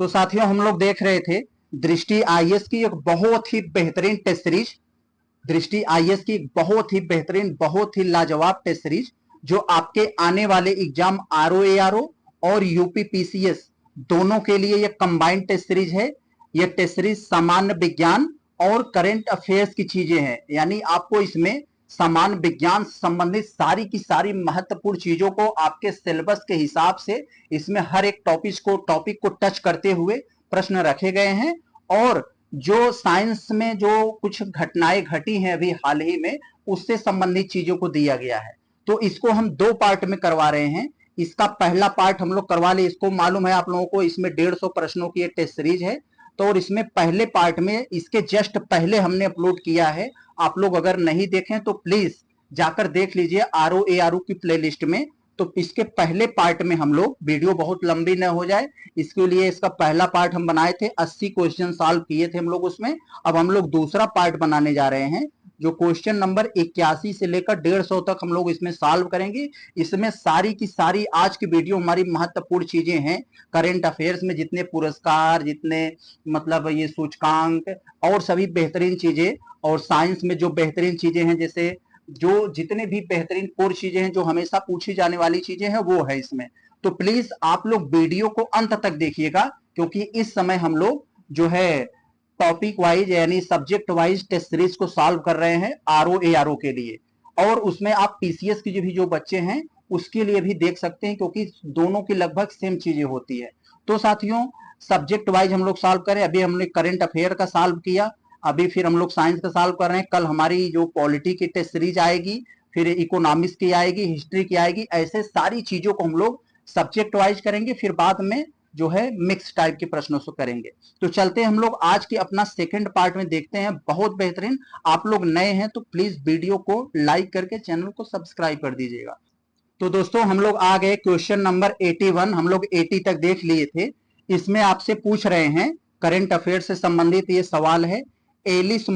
तो साथियों हम लोग देख रहे थे दृष्टि आईएएस की एक बहुत ही बेहतरीन टेस्ट सीरीज, दृष्टि आईएएस की बहुत ही बेहतरीन, बहुत ही लाजवाब टेस्ट सीरीज जो आपके आने वाले एग्जाम आरओएआरओ और यूपीपीसीएस दोनों के लिए ये कंबाइंड टेस्ट सीरीज है। ये टेस्ट सीरीज सामान्य विज्ञान और करंट अफेयर्स की चीजें हैं, यानी आपको इसमें सामान्य विज्ञान से संबंधित सारी की सारी महत्वपूर्ण चीजों को आपके सिलेबस के हिसाब से इसमें हर एक टॉपिक को टच करते हुए प्रश्न रखे गए हैं। और जो साइंस में जो कुछ घटनाएं घटी हैं अभी हाल ही में, उससे संबंधित चीजों को दिया गया है। तो इसको हम 2 पार्ट में करवा रहे हैं। इसका पहला पार्ट हम लोग करवा ले, इसको मालूम है आप लोगों को इसमें 150 प्रश्नों की टेस्ट सीरीज है। तो और इसमें पहले पार्ट में इसके जस्ट पहले हमने अपलोड किया है। आप लोग अगर नहीं देखें तो प्लीज जाकर देख लीजिए आरओएआरओ की प्लेलिस्ट में। तो इसके पहले पार्ट में हम लोग, वीडियो बहुत लंबी न हो जाए इसके लिए इसका पहला पार्ट हम बनाए थे, 80 क्वेश्चन सॉल्व किए थे हम लोग उसमें। अब हम लोग दूसरा पार्ट बनाने जा रहे हैं जो क्वेश्चन नंबर 81 से लेकर 150 तक हम लोग इसमें सॉल्व करेंगे। इसमें सारी की सारी आज की वीडियो हमारी महत्वपूर्ण चीजें हैं। करंट अफेयर्स में जितने पुरस्कार, जितने मतलब ये सूचकांक और सभी बेहतरीन चीजें, और साइंस में जो बेहतरीन चीजें हैं, जैसे जो जितने भी बेहतरीन कोर चीजें हैं जो हमेशा पूछी जाने वाली चीजें हैं वो है इसमें। तो प्लीज आप लोग वीडियो को अंत तक देखिएगा, क्योंकि इस समय हम लोग जो है टॉपिक वाइज यानी सब्जेक्ट वाइज टेस्ट सीरीज को सॉल्व कर रहे हैं आरओएआरओ के लिए। और उसमें आप पीसीएस की भी जो बच्चे हैं उसके लिए भी देख सकते हैं, क्योंकि दोनों की लगभग सेम चीजें होती है। तो साथियों सब्जेक्ट वाइज हम लोग सॉल्व करें। अभी हमने करंट अफेयर का सॉल्व किया, अभी फिर हम लोग साइंस का सॉल्व कर रहे हैं। कल हमारी जो पॉलिटी की टेस्ट सीरीज आएगी, फिर इकोनॉमिक्स की आएगी, हिस्ट्री की आएगी। ऐसे सारी चीजों को हम लोग सब्जेक्ट वाइज करेंगे, फिर बाद में जो है मिक्स टाइप के प्रश्नों से करेंगे। तो चलते हैं हम लोग आज के अपना सेकंड पार्ट में देखते हैं, बहुत बेहतरीन। आप लोग नए हैं तो प्लीज वीडियो को लाइक करके चैनल को सब्सक्राइब कर दीजिएगा। तो दोस्तों हम लोग आ गए क्वेश्चन नंबर 81, हम लोग 80 तक देख लिए थे। इसमें आपसे पूछ रहे हैं करंट अफेयर से संबंधित ये सवाल है। एलिस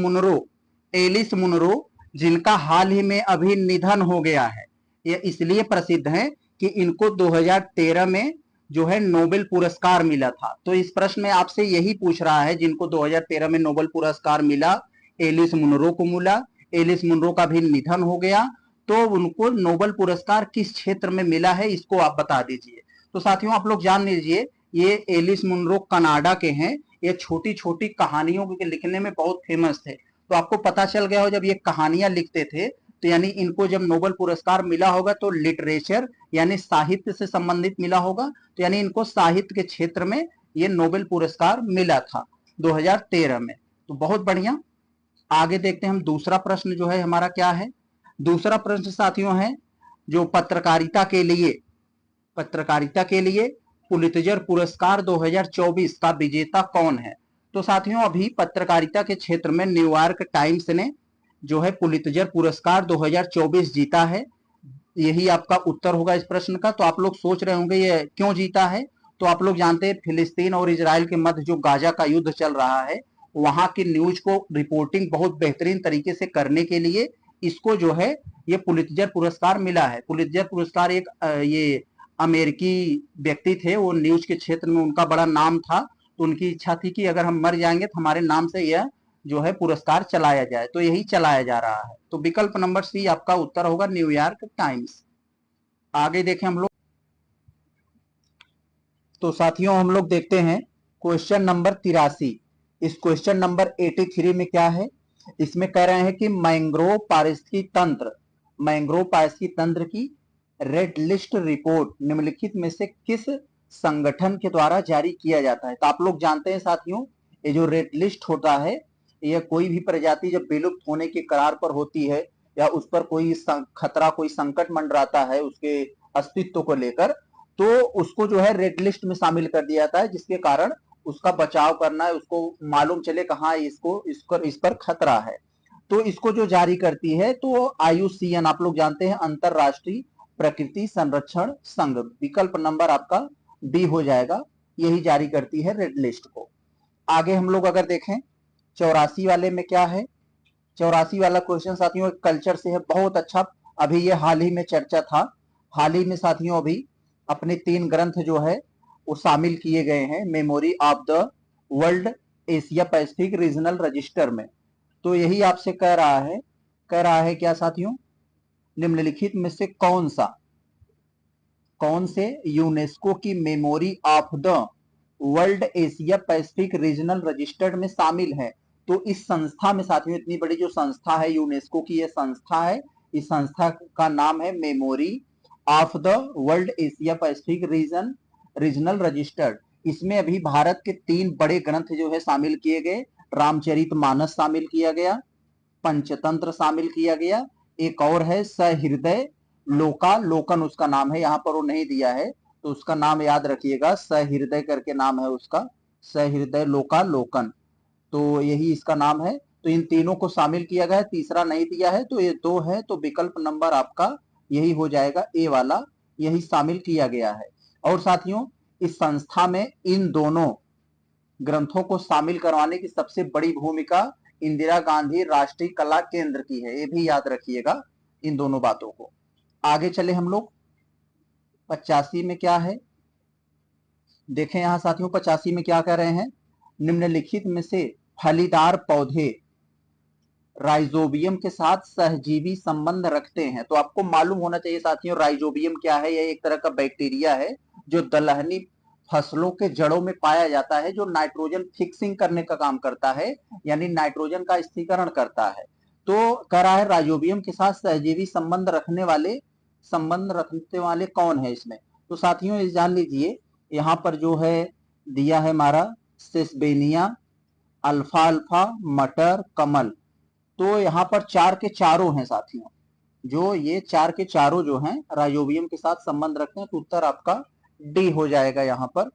मुनरो जिनका हाल ही में अभी निधन हो गया है, ये इसलिए प्रसिद्ध है कि इनको 2013 में जो है नोबेल पुरस्कार मिला था। तो इस प्रश्न में आपसे यही पूछ रहा है, जिनको 2013 में नोबेल पुरस्कार मिला, एलिस मुनरो को मिला, एलिस मुनरो का भी निधन हो गया, तो उनको नोबेल पुरस्कार किस क्षेत्र में मिला है इसको आप बता दीजिए। तो साथियों आप लोग जान लीजिए ये एलिस मुनरो कनाडा के हैं। ये छोटी छोटी कहानियों के लिखने में बहुत फेमस थे। तो आपको पता चल गया हो जब ये कहानियां लिखते थे तो यानी इनको जब नोबेल पुरस्कार मिला होगा तो लिटरेचर यानी साहित्य से संबंधित मिला होगा। तो यानी इनको साहित्य के क्षेत्र में ये नोबेल पुरस्कार मिला था 2013 में। तो बहुत बढ़िया। आगे देखते हैं हम दूसरा प्रश्न जो है हमारा क्या है। दूसरा प्रश्न साथियों है जो पत्रकारिता के लिए पुलित्जर पुरस्कार 2024 का विजेता कौन है। तो साथियों अभी पत्रकारिता के क्षेत्र में न्यूयॉर्क टाइम्स ने जो है पुलित्जर पुरस्कार 2024 जीता है। यही आपका उत्तर होगा इस प्रश्न का। तो आप लोग सोच रहे होंगे ये क्यों जीता है। तो आप लोग जानते हैं फिलिस्तीन और इजराइल के मध्य जो गाजा का युद्ध चल रहा है, वहां की न्यूज को रिपोर्टिंग बहुत बेहतरीन तरीके से करने के लिए इसको जो है ये पुलित्जर पुरस्कार मिला है। पुलित्जर पुरस्कार एक ये अमेरिकी व्यक्ति थे, वो न्यूज के क्षेत्र में उनका बड़ा नाम था। तो उनकी इच्छा थी कि अगर हम मर जाएंगे तो हमारे नाम से यह जो है पुरस्कार चलाया जाए, तो यही चलाया जा रहा है। तो विकल्प नंबर सी आपका उत्तर होगा न्यूयॉर्क टाइम्स। आगे देखें हम लोग। तो साथियों हम लोग देखते हैं क्वेश्चन नंबर 83। इस क्वेश्चन नंबर 83 में क्या है, इसमें कह रहे हैं कि मैंग्रोव पारिस्थितिकी तंत्र की रेड लिस्ट रिपोर्ट निम्नलिखित में से किस संगठन के द्वारा जारी किया जाता है। तो आप लोग जानते हैं साथियों ये जो रेड लिस्ट होता है, यह कोई भी प्रजाति जब विलुप्त होने के करार पर होती है या उस पर कोई खतरा, कोई संकट मंडराता है उसके अस्तित्व को लेकर, तो उसको जो है रेड लिस्ट में शामिल कर दिया जाता है, जिसके कारण उसका बचाव करना है, उसको मालूम चले कहाँ इस पर खतरा है। तो इसको जो जारी करती है तो आईयूसीएन, आप लोग जानते हैं अंतरराष्ट्रीय प्रकृति संरक्षण संघ। विकल्प नंबर आपका डी हो जाएगा, यही जारी करती है रेड लिस्ट को। आगे हम लोग अगर देखें 84 वाले में क्या है। 84 वाला क्वेश्चन साथियों कल्चर से है, बहुत अच्छा। अभी ये हाल ही में चर्चा था, हाल ही में साथियों अभी अपने 3 ग्रंथ जो है वो शामिल किए गए हैं memory of the world Asia Pacific regional register में। तो यही आपसे कह रहा है क्या साथियों, निम्नलिखित में से कौन से यूनेस्को की memory of the world Asia Pacific regional registered में शामिल है। तो इस संस्था में साथियों, इतनी बड़ी जो संस्था है यूनेस्को की, यह संस्था है, इस संस्था का नाम है memory of the world Asia Pacific regional registered. इसमें अभी भारत के 3 बड़े ग्रंथ जो है शामिल किए गए। रामचरितमानस शामिल किया गया, पंचतंत्र शामिल किया गया, एक और है सहृदय लोकालोकन उसका नाम है, यहां पर वो नहीं दिया है तो उसका नाम याद रखिएगा, सहृदय करके नाम है उसका, सहृदय लोकालोकन। तो यही इसका नाम है। तो इन तीनों को शामिल किया गया है, तीसरा नहीं दिया है, तो ये 2 है। तो विकल्प नंबर आपका यही हो जाएगा, ए वाला, यही शामिल किया गया है। और साथियों, इस संस्था में इन दोनों ग्रंथों को शामिल करवाने की सबसे बड़ी भूमिका इंदिरा गांधी राष्ट्रीय कला केंद्र की है, ये भी याद रखिएगा इन दोनों बातों को। आगे चले हम लोग, 85 में क्या है देखें यहां साथियों। 85 में क्या कह रहे हैं, निम्नलिखित में से फलीदार पौधे राइजोबियम के साथ सहजीवी संबंध रखते हैं। तो आपको मालूम होना चाहिए साथियों, राइजोबियम क्या है। यह एक तरह का बैक्टीरिया है जो दलहनी फसलों के जड़ों में पाया जाता है, जो नाइट्रोजन फिक्सिंग करने का काम करता है, यानी नाइट्रोजन का स्थिरीकरण करता है। तो कह रहा है राइजोबियम के साथ सहजीवी संबंध रखने वाले कौन है इसमें। तो साथियों ये जान लीजिए, यहां पर जो है दिया है हमारा सेसबेनिया, अल्फा अल्फा, मटर, कमल। तो यहाँ पर 4 के चारों हैं साथियों, जो ये 4 के चारों जो हैं राइजोबियम के साथ संबंध रखते हैं। तो उत्तर आपका डी हो जाएगा। यहाँ पर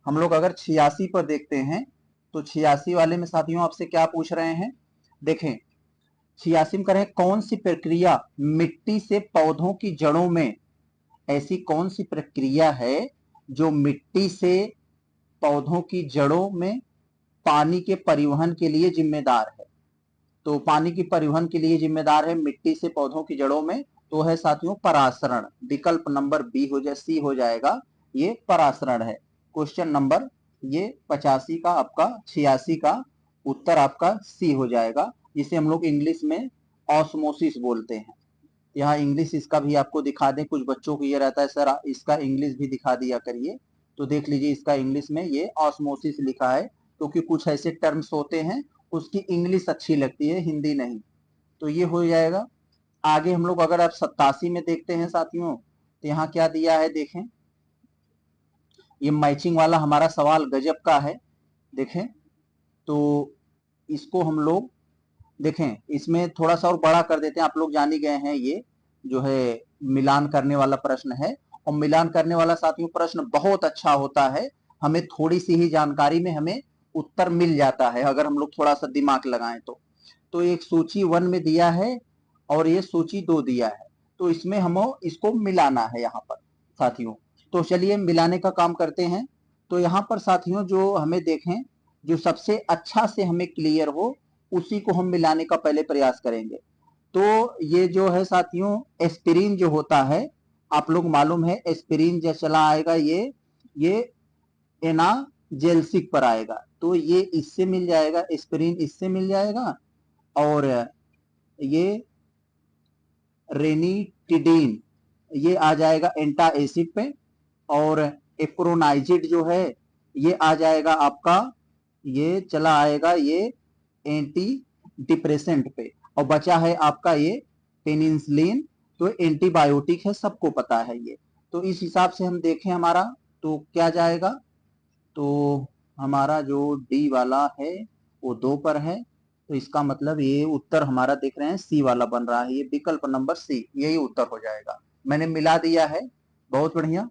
हम लोग अगर 86 पर देखते हैं, तो 86 वाले में साथियों आपसे क्या पूछ रहे हैं, देखें 86 में करें, कौन सी प्रक्रिया मिट्टी से पौधों की जड़ों में, ऐसी कौन सी प्रक्रिया है जो मिट्टी से पौधों की जड़ों में पानी के परिवहन के लिए जिम्मेदार है। तो पानी की परिवहन के लिए जिम्मेदार है मिट्टी से पौधों की जड़ों में, तो है साथियों परासरण। विकल्प नंबर बी हो जाए, सी हो जाएगा, ये परासरण है। क्वेश्चन नंबर ये 85 का आपका, 86 का उत्तर आपका सी हो जाएगा, जिसे हम लोग इंग्लिश में ऑस्मोसिस बोलते हैं। यहाँ इंग्लिश इसका भी आपको दिखा दें, कुछ बच्चों को ये रहता है सर इसका इंग्लिश भी दिखा दिया करिए। तो देख लीजिए इसका इंग्लिश में ये ऑस्मोसिस लिखा है, क्योंकि तो कुछ ऐसे टर्म्स होते हैं उसकी इंग्लिश अच्छी लगती है, हिंदी नहीं। तो ये हो जाएगा। आगे हम लोग अगर आप 87 में देखते हैं साथियों, तो यहाँ क्या दिया है देखें, ये मैचिंग वाला हमारा सवाल गजब का है। देखें तो इसको हम लोग देखें, इसमें थोड़ा सा और बड़ा कर देते हैं, आप लोग जान ही गए हैं ये जो है मिलान करने वाला प्रश्न है। और मिलान करने वाला साथियों प्रश्न बहुत अच्छा होता है, हमें थोड़ी सी ही जानकारी में हमें उत्तर मिल जाता है अगर हम लोग थोड़ा सा दिमाग लगाएं तो एक सूची 1 में दिया है और ये सूची 2 दिया है, तो इसमें हम इसको मिलाना है यहाँ पर साथियों। तो चलिए मिलाने का काम करते हैं। तो यहाँ पर साथियों जो हमें देखें, जो सबसे अच्छा से हमें क्लियर हो उसी को हम मिलाने का पहले प्रयास करेंगे। तो ये जो है साथियों एस्पिरिन जो होता है, आप लोग मालूम है एस्पिरिन जो चला आएगा ये एनाजेल्सिक पर आएगा, तो ये इससे मिल जाएगा, एस्पिरिन इससे मिल जाएगा, और ये रेनिटिडीन ये आ जाएगा एंटा एसिड पे, और एक्रोनाइजिड जो है ये आ जाएगा आपका, ये चला आएगा ये एंटी डिप्रेसेंट पे, और बचा है आपका ये पेनिसिलिन, तो एंटीबायोटिक है, सबको पता है ये। तो इस हिसाब से हम देखें हमारा तो क्या जाएगा, तो हमारा जो डी वाला है वो 2 पर है, तो इसका मतलब ये उत्तर हमारा देख रहे हैं सी वाला बन रहा है, ये विकल्प नंबर सी यही उत्तर हो जाएगा। मैंने मिला दिया है, बहुत बढ़िया।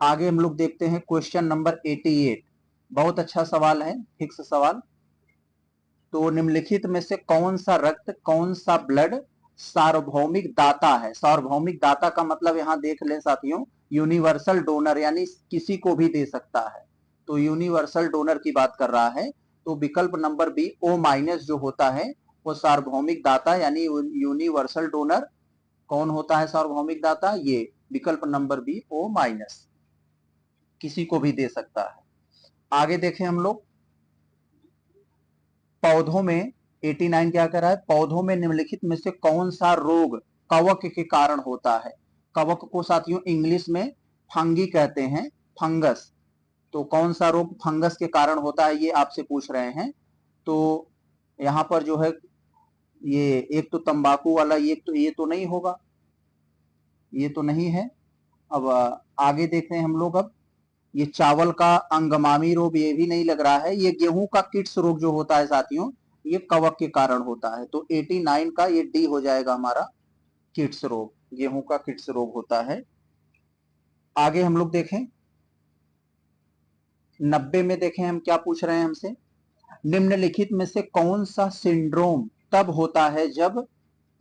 आगे हम लोग देखते हैं क्वेश्चन नंबर 88, बहुत अच्छा सवाल है, फिक्स सवाल। तो निम्नलिखित में से कौन सा रक्त, कौन सा ब्लड सार्वभौमिक दाता है। सार्वभौमिक दाता का मतलब यहां देख लें साथियों, यूनिवर्सल डोनर, यानी किसी को भी दे सकता है, तो यूनिवर्सल डोनर की बात कर रहा है। तो विकल्प नंबर बी ओ माइनस जो होता है वो सार्वभौमिक दाता यानी यूनिवर्सल डोनर। कौन होता है सार्वभौमिक दाता, ये विकल्प नंबर बी ओ माइनस। किसी को भी दे सकता है। आगे देखें हम लोग, पौधों में 89 क्या कर रहा है, पौधों में निम्नलिखित में से कौन सा रोग कवक के कारण होता है। कवक को साथियों इंग्लिश में फंगी कहते हैं, फंगस। तो कौन सा रोग फंगस के कारण होता है ये आपसे पूछ रहे हैं। तो यहाँ पर जो है ये एक तो तंबाकू वाला, ये तो नहीं होगा, ये तो नहीं है। अब आगे देखते हैं हम लोग, अब ये चावल का अंगमामी रोग ये भी नहीं लग रहा है। ये गेहूं का किट्स रोग जो होता है साथियों, ये कवक के कारण होता है। तो 89 का ये डी हो जाएगा हमारा, किट्स रोग, गेहूं का किट्स रोग होता है। आगे हम लोग देखें 90 में, देखें हम क्या पूछ रहे हैं हमसे, निम्नलिखित में से कौन सा सिंड्रोम तब होता है जब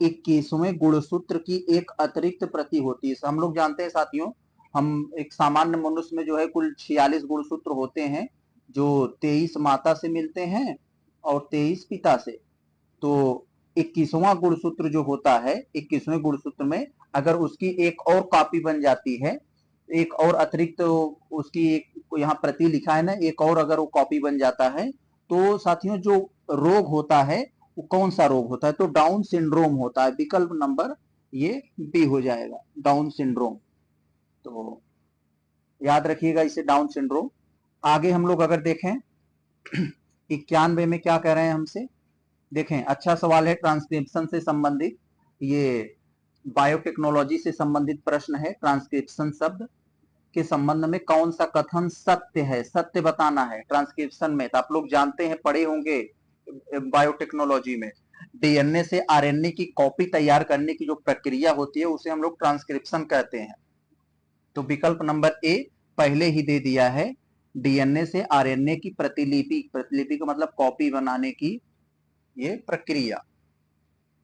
21वें गुणसूत्र की एक अतिरिक्त प्रति होती है। हम लोग जानते हैं साथियों, हम एक सामान्य मनुष्य में जो है कुल 46 गुणसूत्र होते हैं, जो 23 माता से मिलते हैं और 23 पिता से। तो 21वां गुणसूत्र जो होता है, 21वें गुणसूत्र में अगर उसकी एक और कॉपी बन जाती है, एक और अतिरिक्त उसकी एक यहाँ प्रति लिखा है ना, एक और अगर वो कॉपी बन जाता है, तो साथियों जो रोग होता है वो कौन सा रोग होता है, तो डाउन सिंड्रोम होता है। विकल्प नंबर ये बी हो जाएगा, डाउन सिंड्रोम। तो याद रखिएगा इसे, डाउन सिंड्रोम। आगे हम लोग अगर देखें 91 में क्या कह रहे हैं हमसे, देखें अच्छा सवाल है, ट्रांसक्रिप्शन से संबंधित, ये बायोटेक्नोलॉजी से संबंधित प्रश्न है। ट्रांसक्रिप्शन शब्द के संबंध में कौन सा कथन सत्य है, सत्य बताना है ट्रांसक्रिप्शन में। तो आप लोग जानते हैं, पढ़े होंगे बायोटेक्नोलॉजी में, डीएनए से आरएनए की कॉपी तैयार करने की जो प्रक्रिया होती है उसे हम लोग ट्रांसक्रिप्शन कहते हैं। तो विकल्प नंबर ए पहले ही दे दिया है, डीएनए से आरएनए की प्रतिलिपि, प्रतिलिपि का मतलब कॉपी बनाने की ये प्रक्रिया।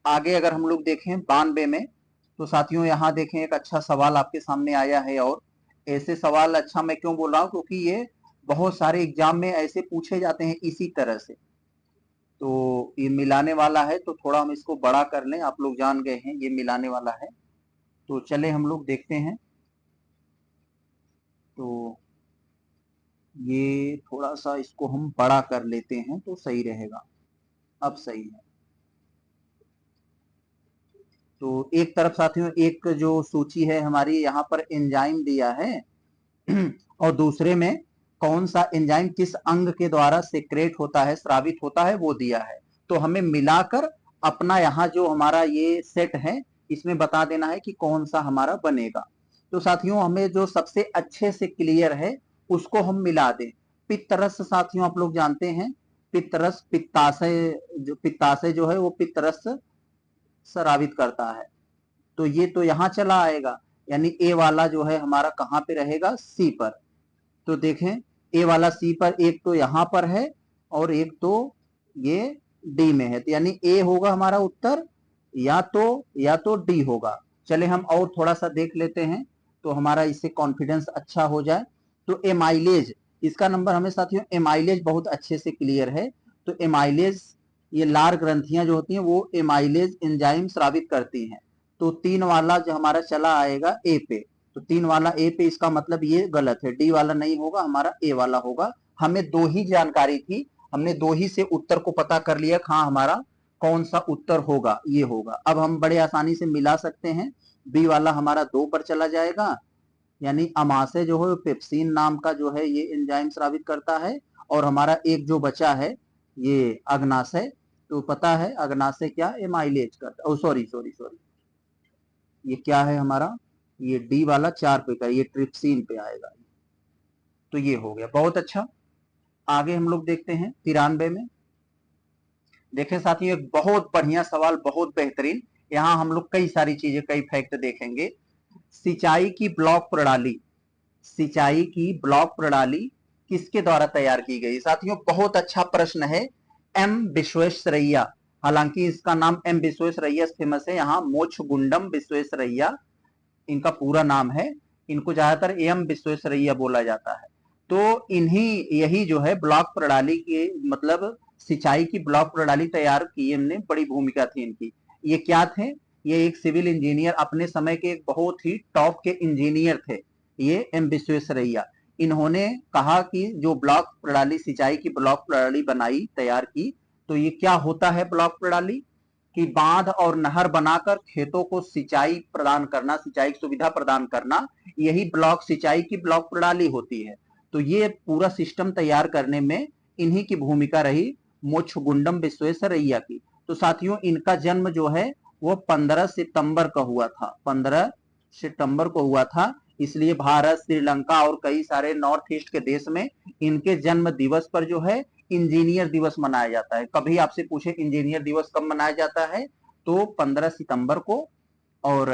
आगे अगर हम लोग देखें 92 में, तो साथियों यहाँ देखें एक अच्छा सवाल आपके सामने आया है। और ऐसे सवाल अच्छा मैं क्यों बोल रहा हूँ, क्योंकि ये बहुत सारे एग्जाम में ऐसे पूछे जाते हैं इसी तरह से। तो ये मिलाने वाला है, तो थोड़ा हम इसको बड़ा कर लें, आप लोग जान गए हैं ये मिलाने वाला है। तो चले हम लोग देखते हैं। तो ये थोड़ा सा इसको हम बड़ा कर लेते हैं तो सही रहेगा, अब सही है। तो एक तरफ साथियों एक जो सूची है हमारी, यहाँ पर एंजाइम दिया है और दूसरे में कौन सा एंजाइम किस अंग के द्वारा सेक्रेट होता है, स्रावित होता है, वो दिया है। तो हमें मिलाकर अपना यहाँ जो हमारा ये सेट है इसमें बता देना है कि कौन सा हमारा बनेगा। तो साथियों हमें जो सबसे अच्छे से क्लियर है उसको हम मिला दें। पित्तरस साथियों आप लोग जानते हैं, पित्तरस पित्ताशय जो है वो पित्तरस स्रावित करता है। तो ये तो यहाँ चला आएगा, यानी ए वाला जो है हमारा कहाँ पे रहेगा, सी पर। तो देखें ए वाला सी पर, एक तो यहाँ पर है और एक तो ये डी में है, तो यानी ए होगा हमारा उत्तर, या तो डी होगा। चले हम और थोड़ा सा देख लेते हैं तो हमारा इससे कॉन्फिडेंस अच्छा हो जाए। तो एमाइलेज, इसका नंबर हमें साथियों, एमाइलेज बहुत अच्छे से क्लियर है। तो एमाइलेज, ये लार ग्रंथियां जो होती हैं वो एमाइलेज एंजाइम स्रावित करती हैं। तो 3 वाला जो हमारा चला आएगा ए पे, तो 3 वाला ए पे, इसका मतलब ये गलत है, डी वाला नहीं होगा, हमारा ए वाला होगा। हमें 2 ही जानकारी थी, हमने 2 ही से उत्तर को पता कर लिया, हाँ हमारा कौन सा उत्तर होगा, ये होगा। अब हम बड़े आसानी से मिला सकते हैं, बी वाला हमारा 2 पर चला जाएगा, यानी अमाशय जो है पेप्सिन नाम का जो है ये एंजाइम स्रावित करता है। और हमारा एक जो बचा है ये अग्नाशय, तो पता है अग्नाशय क्या, एमाइलेज करता, सॉरी सॉरी सॉरी, ये क्या है हमारा, ये डी वाला 4 पे का, ये ट्रिप्सिन पे आएगा। तो ये हो गया, बहुत अच्छा। आगे हम लोग देखते हैं 93 में। देखें साथियों एक बहुत बढ़िया सवाल, बहुत बेहतरीन। यहाँ हम लोग कई सारी चीजें, कई फैक्ट देखेंगे। सिंचाई की ब्लॉक प्रणाली, सिंचाई की ब्लॉक प्रणाली किसके द्वारा तैयार की गई। साथियों बहुत अच्छा प्रश्न है, एम विश्वेश्वरैया। हालांकि इसका नाम एम विश्वेश्वरैया फेमस है, यहाँ मोक्षगुंडम विश्वेश्वरैया इनका पूरा नाम है। इनको ज्यादातर एम विश्वेश्वरैया बोला जाता है। तो इन्हीं, यही जो है ब्लॉक प्रणाली के मतलब सिंचाई की ब्लॉक प्रणाली तैयार की में बड़ी भूमिका थी इनकी। ये क्या थे, ये एक सिविल इंजीनियर, अपने समय के एक बहुत ही टॉप के इंजीनियर थे ये एम विश्वेश्वरैया। इन्होंने कहा कि जो ब्लॉक प्रणाली, सिंचाई की ब्लॉक प्रणाली बनाई, तैयार की, तो ये क्या होता है ब्लॉक प्रणाली, कि बांध और नहर बनाकर खेतों को सिंचाई प्रदान करना, सिंचाई की सुविधा प्रदान करना, यही ब्लॉक सिंचाई की ब्लॉक प्रणाली होती है। तो ये पूरा सिस्टम तैयार करने में इन्हीं की भूमिका रही, मोक्षगुंडम विश्वेश्वरैया की। तो साथियों, इनका जन्म जो है वो 15 सितंबर का हुआ था, 15 सितंबर को हुआ था। इसलिए भारत, श्रीलंका और कई सारे नॉर्थ ईस्ट के देश में इनके जन्म दिवस पर जो है इंजीनियर दिवस मनाया जाता है। कभी आपसे पूछे इंजीनियर दिवस कब मनाया जाता है, तो 15 सितंबर को। और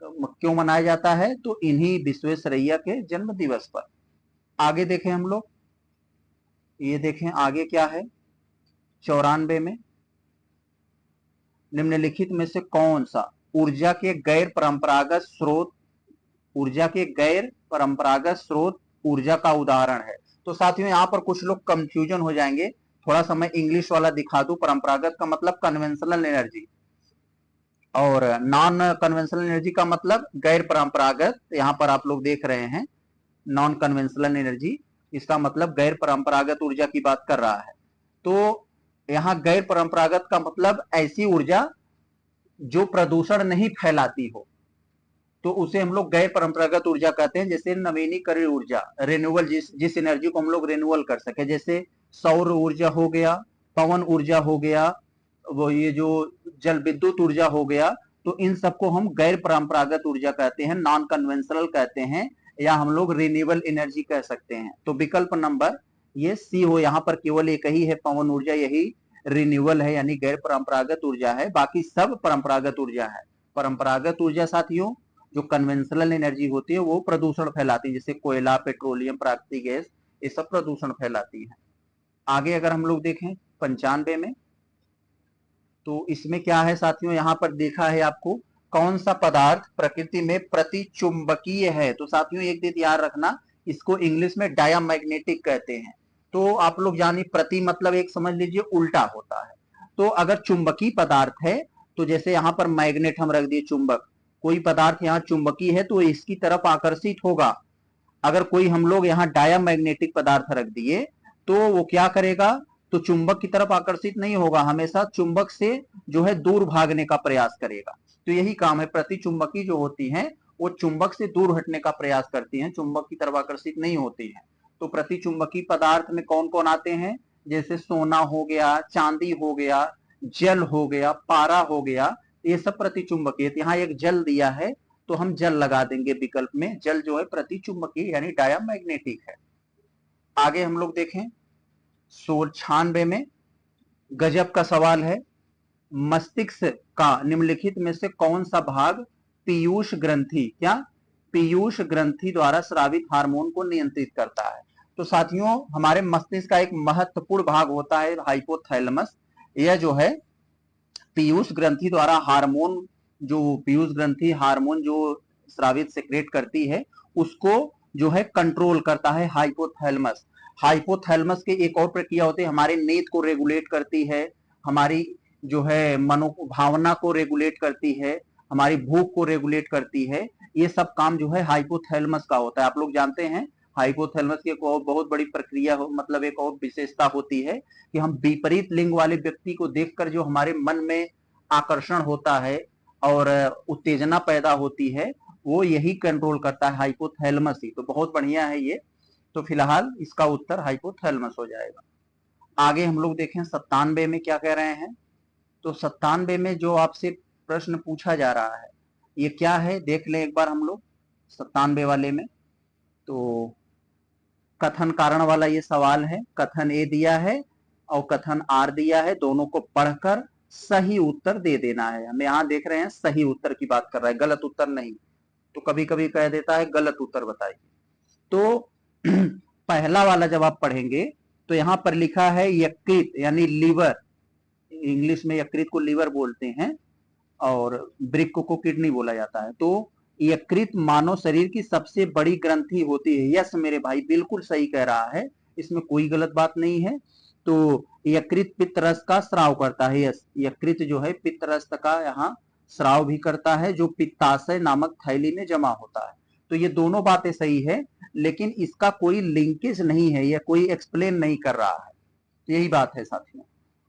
क्यों मनाया जाता है, तो इन्हीं विश्वेश्वरैया के जन्म दिवस पर। आगे देखें हम लोग, ये देखें आगे क्या है। 94 में निम्नलिखित में से कौन सा ऊर्जा के गैर परंपरागत स्रोत, ऊर्जा के गैर परंपरागत स्रोत ऊर्जा का उदाहरण है। तो साथियों, यहां पर कुछ लोग कंफ्यूजन हो जाएंगे, थोड़ा सा मैं इंग्लिश वाला दिखा दूं। परंपरागत का मतलब कन्वेंशनल एनर्जी, और नॉन कन्वेंशनल एनर्जी का मतलब गैर परंपरागत। यहां पर आप लोग देख रहे हैं नॉन कन्वेंशनल एनर्जी, इसका मतलब गैर परंपरागत ऊर्जा की बात कर रहा है। तो यहां गैर परंपरागत का मतलब ऐसी ऊर्जा जो प्रदूषण नहीं फैलाती हो, तो उसे हम लोग गैर परंपरागत ऊर्जा कहते हैं। जैसे नवीनीकरणीय ऊर्जा, रेन्यूअल, जिस एनर्जी को हम लोग रेन्यूअल कर सके, जैसे सौर ऊर्जा हो गया, पवन ऊर्जा हो गया, वो ये जो जल विद्युत ऊर्जा हो गया, तो इन सबको हम गैर परंपरागत ऊर्जा कहते हैं, नॉन कन्वेंशनल कहते हैं, या हम लोग रिन्यूएबल एनर्जी कह सकते हैं। तो विकल्प नंबर ये सी हो, यहाँ पर केवल एक ही है पवन ऊर्जा, यही रिन्यूएबल है यानी गैर परंपरागत ऊर्जा है, बाकी सब परंपरागत ऊर्जा है। परंपरागत ऊर्जा साथियों, जो कन्वेंशनल एनर्जी होती है वो प्रदूषण फैलाती है, जैसे कोयला, पेट्रोलियम, प्राकृतिक गैस, ये सब प्रदूषण फैलाती है। आगे अगर हम लोग देखें 95 में, तो इसमें क्या है साथियों, यहां पर देखा है आपको, कौन सा पदार्थ प्रकृति में प्रतिचुंबकीय है। तो साथियों एक चीज याद रखना, इसको इंग्लिश में डायामैग्नेटिक कहते हैं। तो आप लोग जानिए, प्रति मतलब एक समझ लीजिए उल्टा होता है। तो अगर चुंबकीय पदार्थ है, तो जैसे यहां पर मैग्नेट हम रख दिए, चुंबक, कोई पदार्थ यहाँ चुंबकीय है तो इसकी तरफ आकर्षित होगा। अगर कोई हम लोग यहाँ डायामैग्नेटिक पदार्थ रख दिए, तो वो क्या करेगा, तो चुंबक की तरफ आकर्षित नहीं होगा, हमेशा चुंबक से जो है दूर भागने का प्रयास करेगा। तो यही काम है, प्रतिचुंबकी जो होती हैं वो चुंबक से दूर हटने का प्रयास करती हैं, चुंबक की तरफ आकर्षित नहीं होती हैं। तो प्रतिचुंबकी पदार्थ में कौन कौन आते हैं, जैसे सोना हो गया, चांदी हो गया, जल हो गया, पारा हो गया, ये सब प्रतिचुंबकीय। यहाँ एक जल दिया है तो हम जल लगा देंगे विकल्प में, जल जो है प्रतिचुंबकीय यानी डायामैग्नेटिक है। आगे हम लोग देखें 96 में, गजब का सवाल है, मस्तिष्क का निम्नलिखित में से कौन सा भाग पीयूष ग्रंथि, क्या पीयूष ग्रंथि द्वारा स्रावित हार्मोन को नियंत्रित करता है। तो साथियों, हमारे मस्तिष्क का एक महत्वपूर्ण भाग होता है हाइपोथैलेमस। यह जो है पीयूष ग्रंथि द्वारा हार्मोन, जो पीयूष ग्रंथि हार्मोन जो स्रावित सेक्रेट करती है, उसको जो है कंट्रोल करता है हाइपोथैलेमस। हाइपोथैलेमस की एक और प्रक्रिया होती है, हमारी नींद को रेगुलेट करती है, हमारी जो है भावना को रेगुलेट करती है, हमारी भूख को रेगुलेट करती है। ये सब काम जो है हाइपोथैलेमस का होता है। आप लोग जानते हैं हाइपोथैलेमस की एक और बहुत बड़ी प्रक्रिया हो, मतलब एक और विशेषता होती है कि हम विपरीत लिंग वाले व्यक्ति को देखकर जो हमारे मन में आकर्षण होता है और उत्तेजना पैदा होती है, वो यही कंट्रोल करता है हाइपोथैलेमस ही। तो बहुत बढ़िया है ये। तो फिलहाल इसका उत्तर हाइपोथैलेमस हो जाएगा। आगे हम लोग देखें 97 में क्या कह रहे हैं। तो 97 में जो आपसे प्रश्न पूछा जा रहा है ये क्या है, देख लें एक बार हम लोग 97 वाले में। तो कथन कारण वाला ये सवाल है, कथन ए दिया है और कथन आर दिया है, दोनों को पढ़कर सही उत्तर दे देना है। हम यहाँ देख रहे हैं सही उत्तर की बात कर रहा है, गलत उत्तर नहीं। तो कभी कभी कह देता है गलत उत्तर बताइए। तो पहला वाला जब आप पढ़ेंगे तो यहां पर लिखा है यकृत यानी लीवर, इंग्लिश में यकृत को लीवर बोलते हैं और वृक्क को किडनी बोला जाता है। तो यकृत मानव शरीर की सबसे बड़ी ग्रंथि होती है। यस मेरे भाई, बिल्कुल सही कह रहा है, इसमें कोई गलत बात नहीं है। तो यकृत पित्त रस का स्राव करता है। यस, यकृत जो है पित्त रस का यहाँ स्राव भी करता है, जो पित्ताशय नामक थैली में जमा होता है। तो तो ये दोनों बातें सही है, लेकिन इसका कोई लिंकेज नहीं है या कोई एक्सप्लेन नहीं कर रहा है, यही बात है साथियों।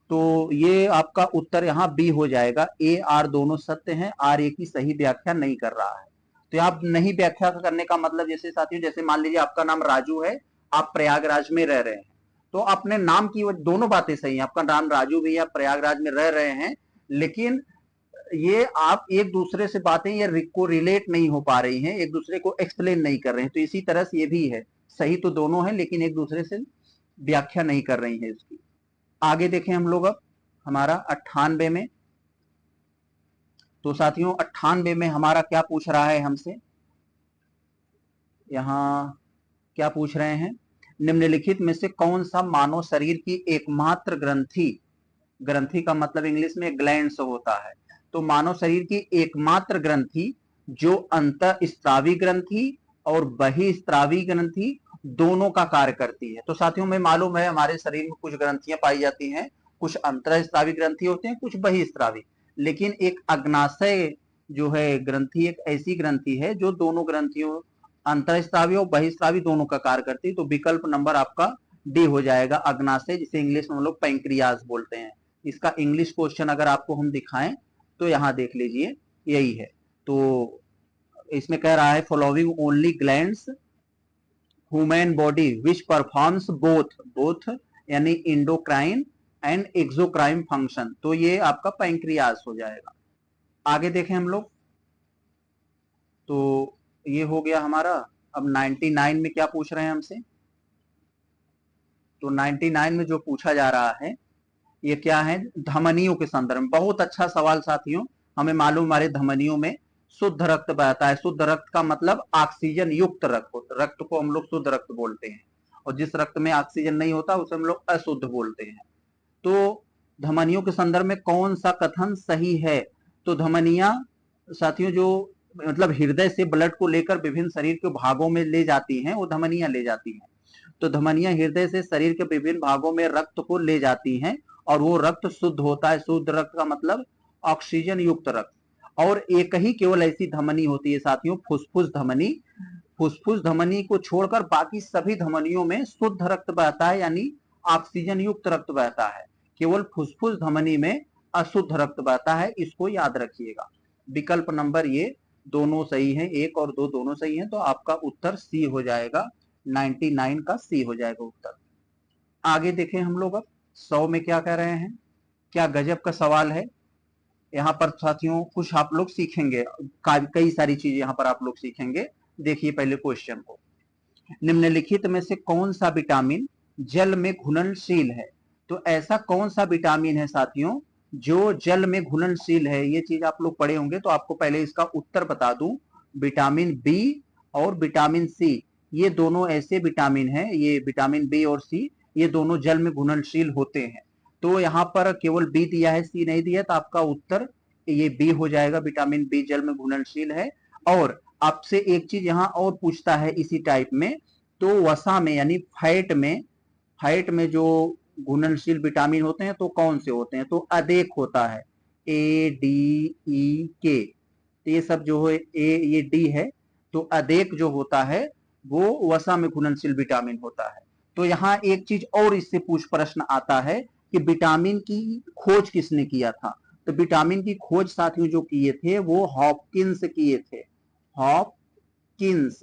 तो ये आपका उत्तर यहाँ बी हो जाएगा। ए आर दोनों सत्य हैं, आर ए की सही व्याख्या नहीं कर रहा है। तो आप नहीं व्याख्या करने का मतलब जैसे साथियों, जैसे मान लीजिए आपका नाम राजू है, आप प्रयागराज में रह रहे हैं, तो अपने नाम की दोनों बातें सही हैं, आपका नाम राजू भी, आप प्रयागराज में रह रहे हैं, लेकिन ये आप एक दूसरे से बातें ये को रिलेट नहीं हो पा रही हैं, एक दूसरे को एक्सप्लेन नहीं कर रहे हैं। तो इसी तरह से ये भी है, सही तो दोनों है लेकिन एक दूसरे से व्याख्या नहीं कर रही है इसकी। आगे देखें हम लोग अब हमारा 98 में। तो साथियों 98 में हमारा क्या पूछ रहा है हमसे, यहां क्या पूछ रहे हैं, निम्नलिखित में से कौन सा मानव शरीर की एकमात्र ग्रंथि, ग्रंथि का मतलब इंग्लिश में ग्लैंड्स होता है, तो मानव शरीर की एकमात्र ग्रंथि जो अंतःस्रावी ग्रंथि और बहिस्रावी ग्रंथि दोनों का कार्य करती है। तो साथियों में मालूम है हमारे शरीर में कुछ ग्रंथियां पाई जाती हैं, कुछ अंतःस्रावी ग्रंथि होते हैं, कुछ बहिस्रावी, लेकिन एक अग्नाशय जो है ग्रंथि एक ऐसी ग्रंथि है जो दोनों ग्रंथियों अंतःस्रावी और बहिस्रावी दोनों का कार्य करती है। तो विकल्प नंबर आपका डी हो जाएगा, अग्नाशय, जिसे इंग्लिश में हम लोग पैंक्रियाज बोलते हैं। इसका इंग्लिश क्वेश्चन अगर आपको हम दिखाएं तो यहां देख लीजिए, यही है। तो इसमें कह रहा है following only glands human body which performs both यानी इंडोक्राइन एंड एक्सोक्राइन फंक्शन, तो ये आपका पैंक्रियाज हो जाएगा। आगे देखें हम लोग, तो ये हो गया हमारा। अब 99 में क्या पूछ रहे हैं हमसे, तो 99 में जो पूछा जा रहा है ये क्या है, धमनियों के संदर्भ में। बहुत अच्छा सवाल साथियों, हमें मालूम हमारे धमनियों में शुद्ध रक्त बहता है। शुद्ध रक्त का मतलब ऑक्सीजन युक्त रक्त, रक्त को हम लोग शुद्ध रक्त बोलते हैं, और जिस रक्त में ऑक्सीजन नहीं होता उसे हम लोग अशुद्ध बोलते हैं। तो धमनियों के संदर्भ में कौन सा कथन सही है, तो धमनियां साथियों जो मतलब हृदय से ब्लड को लेकर विभिन्न शरीर के भागों में ले जाती हैं, वो धमनियां ले जाती हैं। तो धमनियां हृदय से शरीर के विभिन्न भागों में रक्त को ले जाती हैं, और वो रक्त शुद्ध होता है। शुद्ध रक्त का मतलब ऑक्सीजन युक्त रक्त। और एक ही केवल ऐसी धमनी होती है साथियों, फुसफुस धमनी। फुसफुस धमनी को छोड़कर बाकी सभी धमनियों में शुद्ध रक्त बहता है, यानी ऑक्सीजन युक्त रक्त बहता है। केवल फुसफुस धमनी में अशुद्ध रक्त बहता है, इसको याद रखिएगा। विकल्प नंबर ये दोनों सही हैं, 1 और 2 दोनों सही हैं, तो आपका उत्तर सी हो जाएगा, 99 का सी हो जाएगा उत्तर। आगे देखें हम लोग अब 100 में क्या कह रहे हैं, क्या गजब का सवाल है। यहाँ पर साथियों कुछ आप लोग सीखेंगे, कई सारी चीजें यहाँ पर आप लोग सीखेंगे। देखिए पहले क्वेश्चन को, निम्नलिखित में से कौन सा विटामिन जल में घुलनशील है, तो ऐसा कौन सा विटामिन है साथियों जो जल में घुलनशील है। ये चीज आप लोग पढ़े होंगे, तो आपको पहले इसका उत्तर बता दूं, विटामिन बी और विटामिन सी, ये दोनों ऐसे विटामिन हैं, ये विटामिन बी और सी ये दोनों जल में घुलनशील होते हैं। तो यहाँ पर केवल बी दिया है, सी नहीं दिया, तो आपका उत्तर ये बी हो जाएगा, विटामिन बी जल में घुलनशील है। और आपसे एक चीज यहाँ और पूछता है इसी टाइप में, तो वसा में यानी फैट में जो घुलनशील विटामिन होते हैं तो कौन से होते हैं, तो अदेक होता है, ए डी ई के, तो ये सब जो है ए ये डी है, तो अदेक जो होता है वो वसा में घुलनशील विटामिन होता है। तो यहाँ एक चीज और इससे पूछ प्रश्न आता है कि विटामिन की खोज किसने किया था, तो विटामिन की खोज साथियों जो किए थे वो हॉपकिंस किए थे। हॉपकिंस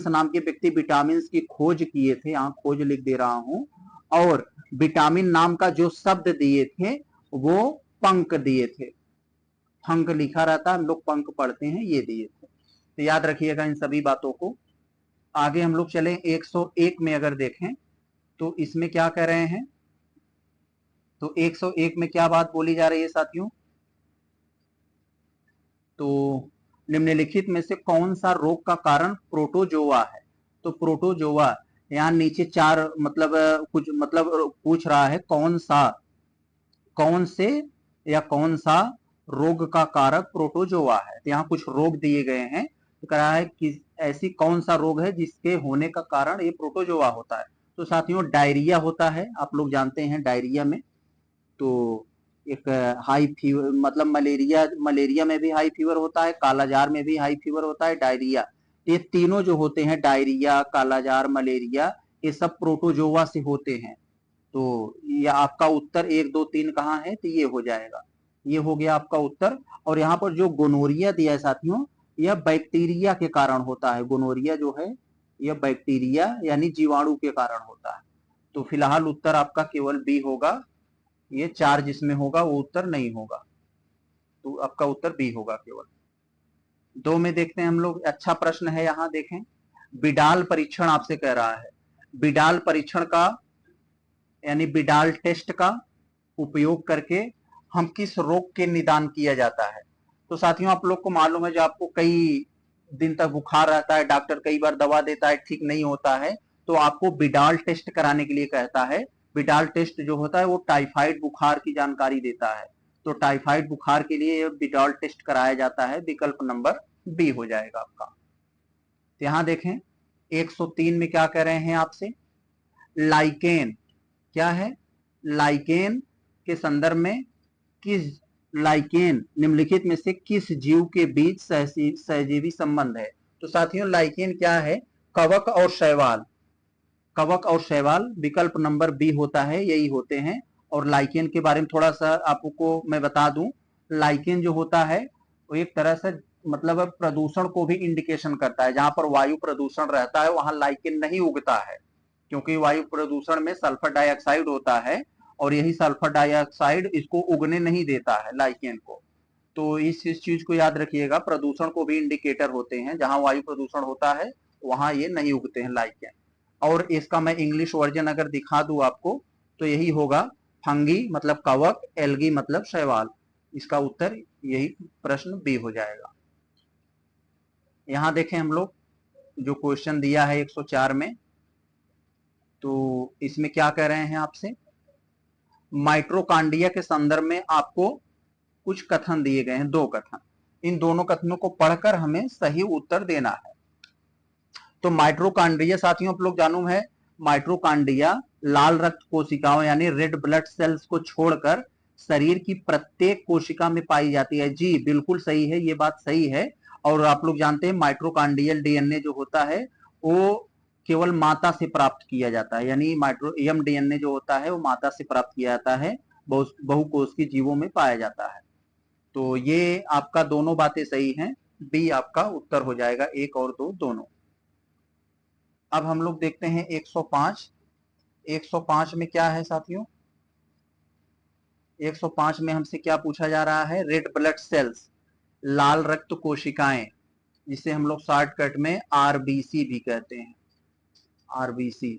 नाम के व्यक्ति विटामिन की खोज किए थे, यहाँ खोज लिख दे रहा हूं। और विटामिन नाम का जो शब्द दिए थे वो पंख दिए थे, पंख लिखा रहता है, हम लोग पंख पढ़ते हैं, ये दिए थे। तो याद रखिएगा इन सभी बातों को। आगे हम लोग चलें 101 में अगर देखें तो इसमें क्या कह रहे हैं, तो 101 में क्या बात बोली जा रही है साथियों, तो निम्नलिखित में से कौन सा रोग का कारण प्रोटोजोआ है, तो प्रोटोजोआ यहाँ नीचे 4 मतलब कुछ मतलब पूछ रहा है कौन से या कौन सा रोग का कारक प्रोटोजोआ है। तो यहाँ कुछ रोग दिए गए हैं, तो कह रहा है कि ऐसी कौन सा रोग है जिसके होने का कारण ये प्रोटोजोआ होता है। तो साथियों डायरिया होता है, आप लोग जानते हैं डायरिया में, तो एक हाई फीवर, मतलब मलेरिया में भी हाई फीवर होता है, कालाजार में भी हाई फीवर होता है, डायरिया, ये तीनों जो होते हैं, डायरिया, कालाजार, मलेरिया, ये सब प्रोटोजोआ से होते हैं। तो ये आपका उत्तर 1 2 3 कहाँ है, तो ये हो जाएगा, ये हो गया आपका उत्तर। और यहाँ पर जो गोनोरिया दिया है साथियों, यह बैक्टीरिया के कारण होता है। गोनोरिया जो है यह बैक्टीरिया यानी जीवाणु के कारण होता है। तो फिलहाल उत्तर आपका केवल बी होगा, ये 4 जिसमें होगा वो उत्तर नहीं होगा, तो आपका उत्तर बी होगा केवल। 2 में देखते हैं हम लोग, अच्छा प्रश्न है यहाँ देखें, बिडाल परीक्षण आपसे कह रहा है। बिडाल परीक्षण का यानी बिडाल टेस्ट का उपयोग करके हम किस रोग के निदान किया जाता है। तो साथियों आप लोग को मालूम है, जो आपको कई दिन तक बुखार रहता है, डॉक्टर कई बार दवा देता है, ठीक नहीं होता है, तो आपको बिडाल टेस्ट कराने के लिए कहता है। बिडाल टेस्ट जो होता है वो टाइफाइड बुखार की जानकारी देता है, तो टाइफाइड बुखार के लिए बिडाल टेस्ट कराया जाता है। विकल्प नंबर बी हो जाएगा आपका। तो यहां देखें 103 में क्या कह रहे हैं आपसे, लाइकेन क्या है, लाइकेन के संदर्भ में किस, लाइकेन निम्नलिखित में से किस जीव के बीच सहजीवी संबंध है। तो साथियों लाइकेन क्या है, कवक और शैवाल, कवक और शैवाल विकल्प नंबर बी होता है, यही होते हैं। और लाइकेन के बारे में थोड़ा सा आपको मैं बता दूं, लाइकेन जो होता है वो एक तरह से मतलब प्रदूषण को भी इंडिकेशन करता है। जहां पर वायु प्रदूषण रहता है वहां लाइकेन नहीं उगता है, क्योंकि वायु प्रदूषण में सल्फर डाइऑक्साइड होता है, और यही सल्फर डाइऑक्साइड इसको उगने नहीं देता है, लाइकेन को। तो इस चीज को याद रखिएगा, प्रदूषण को भी इंडिकेटर होते हैं, जहां वायु प्रदूषण होता है वहां ये नहीं उगते हैं लाइकेन। और इसका मैं इंग्लिश वर्जन अगर दिखा दूं आपको, तो यही होगा, फंगी मतलब कवक, एल्गी मतलब शैवाल। इसका उत्तर यही प्रश्न बी हो जाएगा। यहां देखें हम लोग जो क्वेश्चन दिया है 104 में, तो इसमें क्या कह रहे हैं आपसे, माइट्रोकांडिया के संदर्भ में आपको कुछ कथन दिए गए हैं, 2 कथन, इन दोनों कथनों को पढ़कर हमें सही उत्तर देना है। तो माइट्रोकांड्रिया साथियों आप लोग जानूम है, माइट्रोकांड्रिया लाल रक्त कोशिकाओं यानी रेड ब्लड सेल्स को छोड़कर शरीर की प्रत्येक कोशिका में पाई जाती है। जी बिल्कुल सही है, ये बात सही है। और आप लोग जानते हैं माइट्रोकांड्रियल डीएनए जो होता है वो केवल माता से प्राप्त किया जाता है, यानी माइट्रो डीएनए जो होता है वो माता से प्राप्त किया जाता है, बहुकोशिकीय जीवों में पाया जाता है। तो ये आपका दोनों बातें सही हैं, बी आपका उत्तर हो जाएगा, 1 और 2 दोनों। अब हम लोग देखते हैं 105। 105 में क्या है साथियों, 105 में हमसे क्या पूछा जा रहा है, रेड ब्लड सेल्स, लाल रक्त कोशिकाएं, जिसे हम लोग शॉर्टकट में आरबीसी भी कहते हैं, आरबीसी।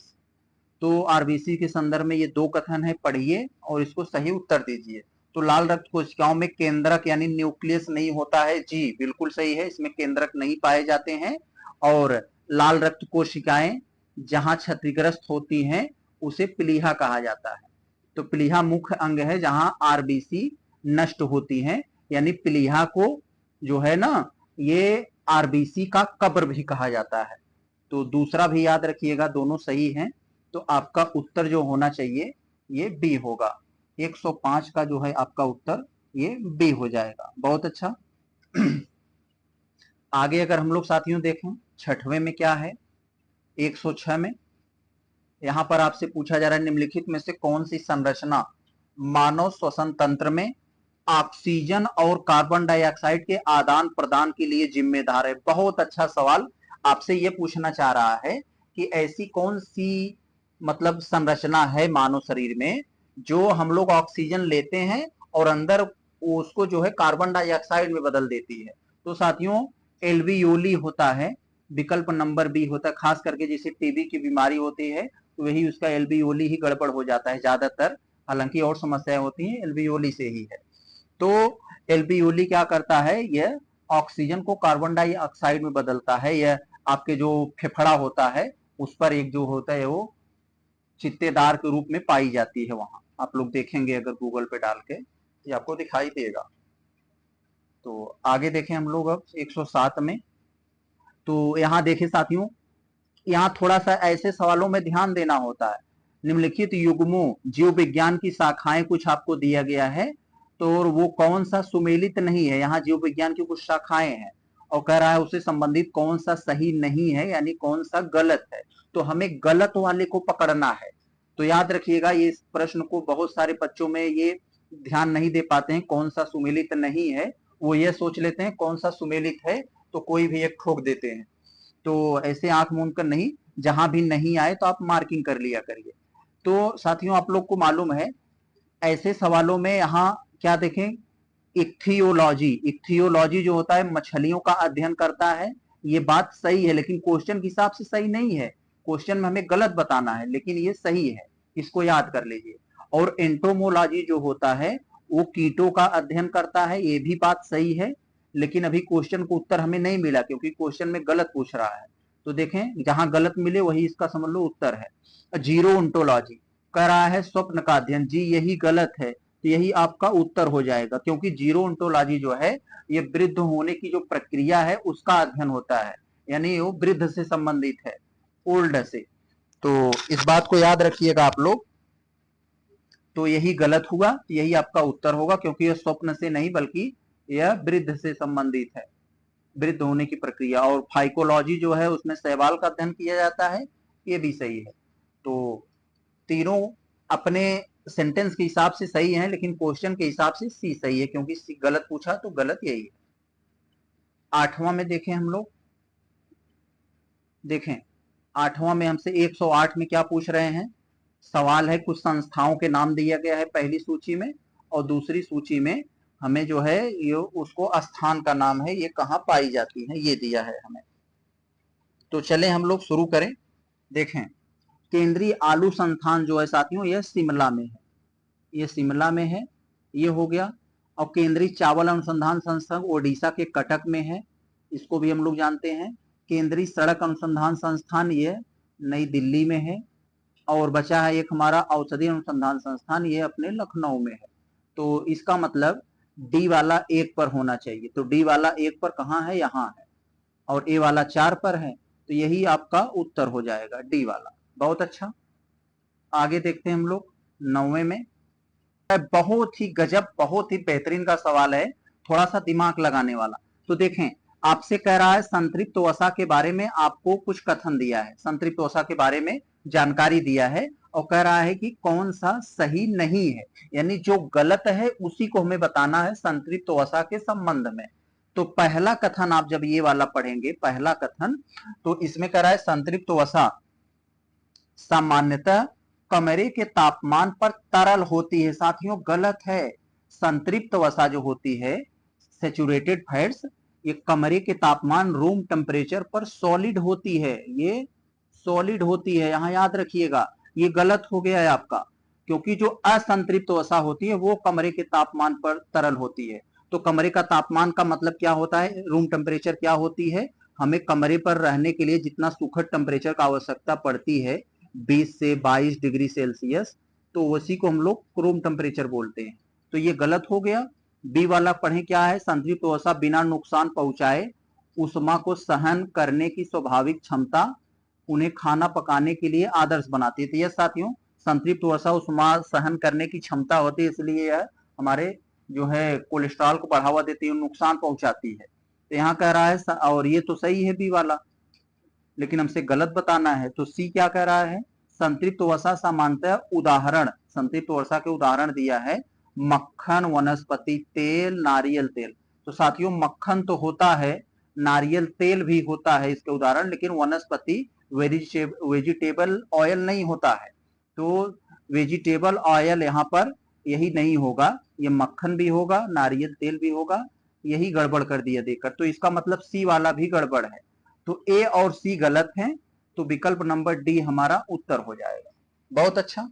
तो आरबीसी के संदर्भ में ये 2 कथन है, पढ़िए और इसको सही उत्तर दीजिए। तो लाल रक्त कोशिकाओं में केंद्रक यानी न्यूक्लियस नहीं होता है, जी बिल्कुल सही है, इसमें केंद्रक नहीं पाए जाते हैं। और लाल रक्त कोशिकाएं जहां क्षतिग्रस्त होती हैं उसे प्लीहा कहा जाता है। तो प्लीहा मुख्य अंग है जहां आरबीसी नष्ट होती हैं, यानी प्लीहा को जो है ना, ये आरबीसी का कब्र भी कहा जाता है। तो दूसरा भी याद रखिएगा, दोनों सही हैं। तो आपका उत्तर जो होना चाहिए ये बी होगा, 105 का जो है आपका उत्तर ये बी हो जाएगा। बहुत अच्छा। आगे अगर हम लोग साथियों देखें 6वें में क्या है, 106 में यहां पर आपसे पूछा जा रहा है, निम्नलिखित में से कौन सी संरचना मानव श्वसन तंत्र में ऑक्सीजन और कार्बन डाइऑक्साइड के आदान प्रदान के लिए जिम्मेदार है। बहुत अच्छा सवाल, आपसे यह पूछना चाह रहा है कि ऐसी कौन सी मतलब संरचना है मानव शरीर में जो हम लोग ऑक्सीजन लेते हैं और अंदर उसको जो है कार्बन डाइऑक्साइड में बदल देती है। तो साथियों एल्वियोली होता है, विकल्प नंबर बी होता है। खास करके जैसे टीबी की बीमारी होती है तो वही उसका एल्वियोली ही गड़बड़ हो जाता है ज्यादातर, हालांकि और समस्याएं होती हैं, एल्वियोली से ही है। तो एल्वियोली क्या करता है, यह ऑक्सीजन को कार्बन डाइऑक्साइड में बदलता है। यह आपके जो फेफड़ा होता है उस पर एक जो होता है वो चित्तेदार के रूप में पाई जाती है, वहां आप लोग देखेंगे अगर गूगल पे डाल के ये आपको दिखाई देगा। तो आगे देखें हम लोग अब 107 में। तो यहां देखें साथियों, यहां थोड़ा सा ऐसे सवालों में ध्यान देना होता है। निम्नलिखित युग्मों जीव विज्ञान की शाखाएं कुछ आपको दिया गया है, तो वो कौन सा सुमेलित नहीं है, यहाँ जीव विज्ञान की कुछ शाखाएं हैं और कह रहा है उससे संबंधित कौन सा सही नहीं है, यानी कौन सा गलत है। तो हमें गलत वाले को पकड़ना है। तो याद रखिएगा, ये इस प्रश्न को बहुत सारे बच्चों में ये ध्यान नहीं दे पाते हैं, कौन सा सुमेलित नहीं है, वो ये सोच लेते हैं कौन सा सुमेलित है तो कोई भी एक ठोक देते हैं। तो ऐसे आंख मूंद कर नहीं, जहां भी नहीं आए तो आप मार्किंग कर लिया करिए। तो साथियों, आप लोग को मालूम है ऐसे सवालों में यहाँ क्या देखें, इक्थियोलॉजी, इक्थियोलॉजी जो होता है मछलियों का अध्ययन करता है, ये बात सही है लेकिन क्वेश्चन के हिसाब से सही नहीं है, क्वेश्चन में हमें गलत बताना है लेकिन ये सही है, इसको याद कर लीजिए। और एंटोमोलॉजी जो होता है वो कीटों का अध्ययन करता है, ये भी बात सही है लेकिन अभी क्वेश्चन को उत्तर हमें नहीं मिला क्योंकि क्वेश्चन में गलत पूछ रहा है। तो देखें, जहां गलत मिले वही इसका समझ लो उत्तर है। जीरो ओंटोलॉजी कह रहा है स्वप्न का अध्ययन, जी यही गलत है, तो यही आपका उत्तर हो जाएगा क्योंकि जीरो ओंटोलॉजी जो है ये वृद्ध होने की जो प्रक्रिया है उसका अध्ययन होता है, यानी वो वृद्ध से संबंधित है, ओल्ड से। तो इस बात को याद रखिएगा आप लोग। तो यही गलत हुआ, यही आपका उत्तर होगा क्योंकि यह स्वप्न से नहीं बल्कि यह वृद्ध से संबंधित है, वृद्ध होने की प्रक्रिया। और फाइकोलॉजी जो है उसमें शैवाल का अध्ययन किया जाता है, ये भी सही है। तो तीनों अपने सेंटेंस के हिसाब से सही है लेकिन क्वेश्चन के हिसाब से सी सही है क्योंकि सी गलत पूछा तो गलत यही है। आठवां में देखें हम लोग, देखें आठवां में हमसे 108 में क्या पूछ रहे हैं, सवाल है कुछ संस्थाओं के नाम दिया गया है पहली सूची में और दूसरी सूची में हमें जो है ये उसको स्थान का नाम है, ये कहाँ पाई जाती है ये दिया है हमें। तो चले हम लोग शुरू करें। देखें, केंद्रीय आलू संस्थान जो है साथियों यह शिमला में है, ये शिमला में है, ये हो गया। और केंद्रीय चावल अनुसंधान संस्थान ओडिशा के कटक में है, इसको भी हम लोग जानते हैं। केंद्रीय सड़क अनुसंधान संस्थान ये नई दिल्ली में है। और बचा है एक हमारा औषधि अनुसंधान संस्थान, ये अपने लखनऊ में है। तो इसका मतलब डी वाला 1 पर होना चाहिए, तो डी वाला 1 पर कहाँ है, यहाँ है, और ए वाला 4 पर है, तो यही आपका उत्तर हो जाएगा डी वाला। बहुत अच्छा, आगे देखते हैं हम लोग 9वें में। बहुत ही गजब, बहुत ही बेहतरीन का सवाल है, थोड़ा सा दिमाग लगाने वाला। तो देखें, आपसे कह रहा है संतृप्त वसा के बारे में आपको कुछ कथन दिया है, संतृप्त वसा के बारे में जानकारी दिया है और कह रहा है कि कौन सा सही नहीं है, यानी जो गलत है उसी को हमें बताना है संतृप्त वसा के संबंध में। तो पहला कथन आप जब ये वाला पढ़ेंगे, पहला कथन, तो इसमें कह रहा है संतृप्त वसा सामान्यतः कमरे के तापमान पर तरल होती है। साथियों गलत है, संतृप्त वसा जो होती है सैचुरेटेड फैट्स, ये कमरे के तापमान रूम टेम्परेचर पर सॉलिड होती है, ये सॉलिड होती है, यहां याद रखिएगा। ये गलत हो गया है आपका, क्योंकि जो असंतृप्त वसा होती है वो कमरे के तापमान पर तरल होती है। तो कमरे का तापमान का मतलब क्या होता है, रूम टेम्परेचर क्या होती है, हमें कमरे पर रहने के लिए जितना सुखद टेम्परेचर का आवश्यकता पड़ती है 20 से 22 डिग्री सेल्सियस, तो उसी को हम लोग रूम टेम्परेचर बोलते हैं। तो ये गलत हो गया। बी वाला पढ़ें क्या है, संतृप्त वसा बिना नुकसान पहुंचाए उष्मा को सहन करने की स्वाभाविक क्षमता उन्हें खाना पकाने के लिए आदर्श बनाती है। तो यह साथियों संतृप्त वसा उष्मा सहन करने की क्षमता होती है, इसलिए यह हमारे जो है कोलेस्ट्रॉल को बढ़ावा देती है, नुकसान पहुंचाती है। तो यहाँ कह रहा है, और ये तो सही है बी वाला, लेकिन हमसे गलत बताना है। तो सी क्या कह रहा है, संतृप्त वसा सामान्यतः उदाहरण, संतृप्त वसा के उदाहरण दिया है मक्खन, वनस्पति तेल, नारियल तेल। तो साथियों मक्खन तो होता है, नारियल तेल भी होता है इसके उदाहरण, लेकिन वनस्पति वेजिटेबल ऑयल नहीं होता है। तो वेजिटेबल ऑयल यहाँ पर यही नहीं होगा, ये मक्खन भी होगा, नारियल तेल भी होगा, यही गड़बड़ कर दिया देकर। तो इसका मतलब सी वाला भी गड़बड़ है। तो ए और सी गलत हैं, तो विकल्प नंबर डी हमारा उत्तर हो जाएगा। बहुत अच्छा,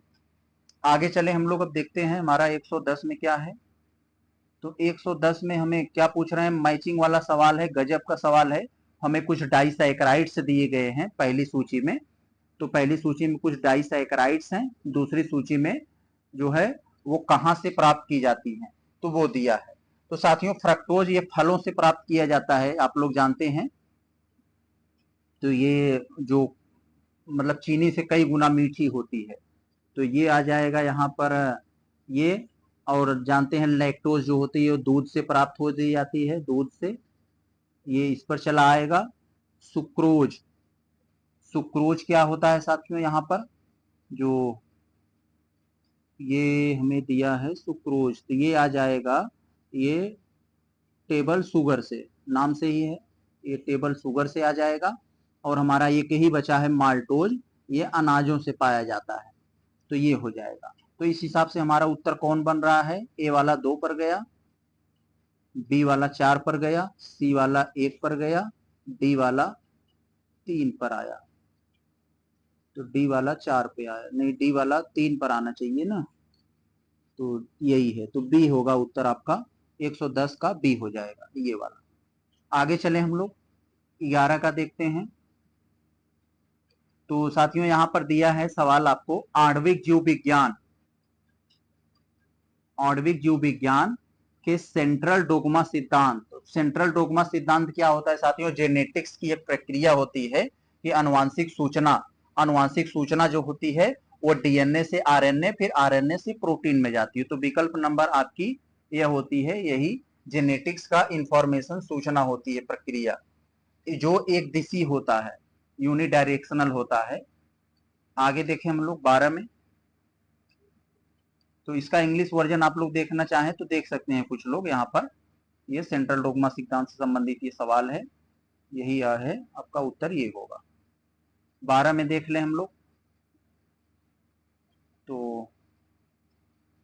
आगे चले हम लोग, अब देखते हैं हमारा 110 में क्या है। तो 110 में हमें क्या पूछ रहे हैं, मैचिंग वाला सवाल है, गजब का सवाल है। हमें कुछ डाइसैकराइड्स दिए गए हैं पहली सूची में, तो पहली सूची में कुछ डाइसैकराइड्स हैं, दूसरी सूची में जो है वो कहां से प्राप्त की जाती हैं तो वो दिया है। तो साथियों फ्रक्टोज ये फलों से प्राप्त किया जाता है, आप लोग जानते हैं। तो ये जो मतलब चीनी से कई गुना मीठी होती है, तो ये आ जाएगा यहाँ पर ये। और जानते हैं लैक्टोज जो होती है वो दूध से प्राप्त हो जाती है, दूध से, ये इस पर चला आएगा। सुक्रोज, सुक्रोज क्या होता है साथियों, यहाँ पर जो ये हमें दिया है सुक्रोज, तो ये आ जाएगा ये टेबल शुगर से, नाम से ही है, ये टेबल शुगर से आ जाएगा। और हमारा एक ही बचा है माल्टोज, ये अनाजों से पाया जाता है, तो ये हो जाएगा। तो इस हिसाब से हमारा उत्तर कौन बन रहा है, ए वाला 2 पर गया, बी वाला 4 पर गया, सी वाला 1 पर गया, डी वाला 3 पर आया। तो डी वाला 4 पे आया, नहीं डी वाला 3 पर आना चाहिए ना, तो यही है, तो बी होगा उत्तर आपका, 110 का बी हो जाएगा ये वाला। आगे चले हम लोग 11 का देखते हैं। तो साथियों यहां पर दिया है सवाल आपको, आणविक जीव विज्ञान, आणविक जीव विज्ञान के सेंट्रल डोग्मा सिद्धांत। सेंट्रल डोग्मा सिद्धांत क्या होता है साथियों, जेनेटिक्स की एक प्रक्रिया होती है कि अनुवांशिक सूचना जो होती है वो डीएनए से आरएनए, फिर आरएनए से प्रोटीन में जाती है। तो विकल्प नंबर आपकी यह होती है, यही जेनेटिक्स का इंफॉर्मेशन सूचना होती है, प्रक्रिया जो एक दिशी होता है, यूनिडायरेक्शनल होता है। आगे देखें हम लोग 12 में, तो इसका इंग्लिश वर्जन आप लोग देखना चाहें तो देख सकते हैं कुछ लोग यहाँ पर, ये सेंट्रल डोग्मा सिद्धांत से संबंधित ये सवाल है, यही है आपका उत्तर, ये होगा। 12 में देख लें हम लोग, तो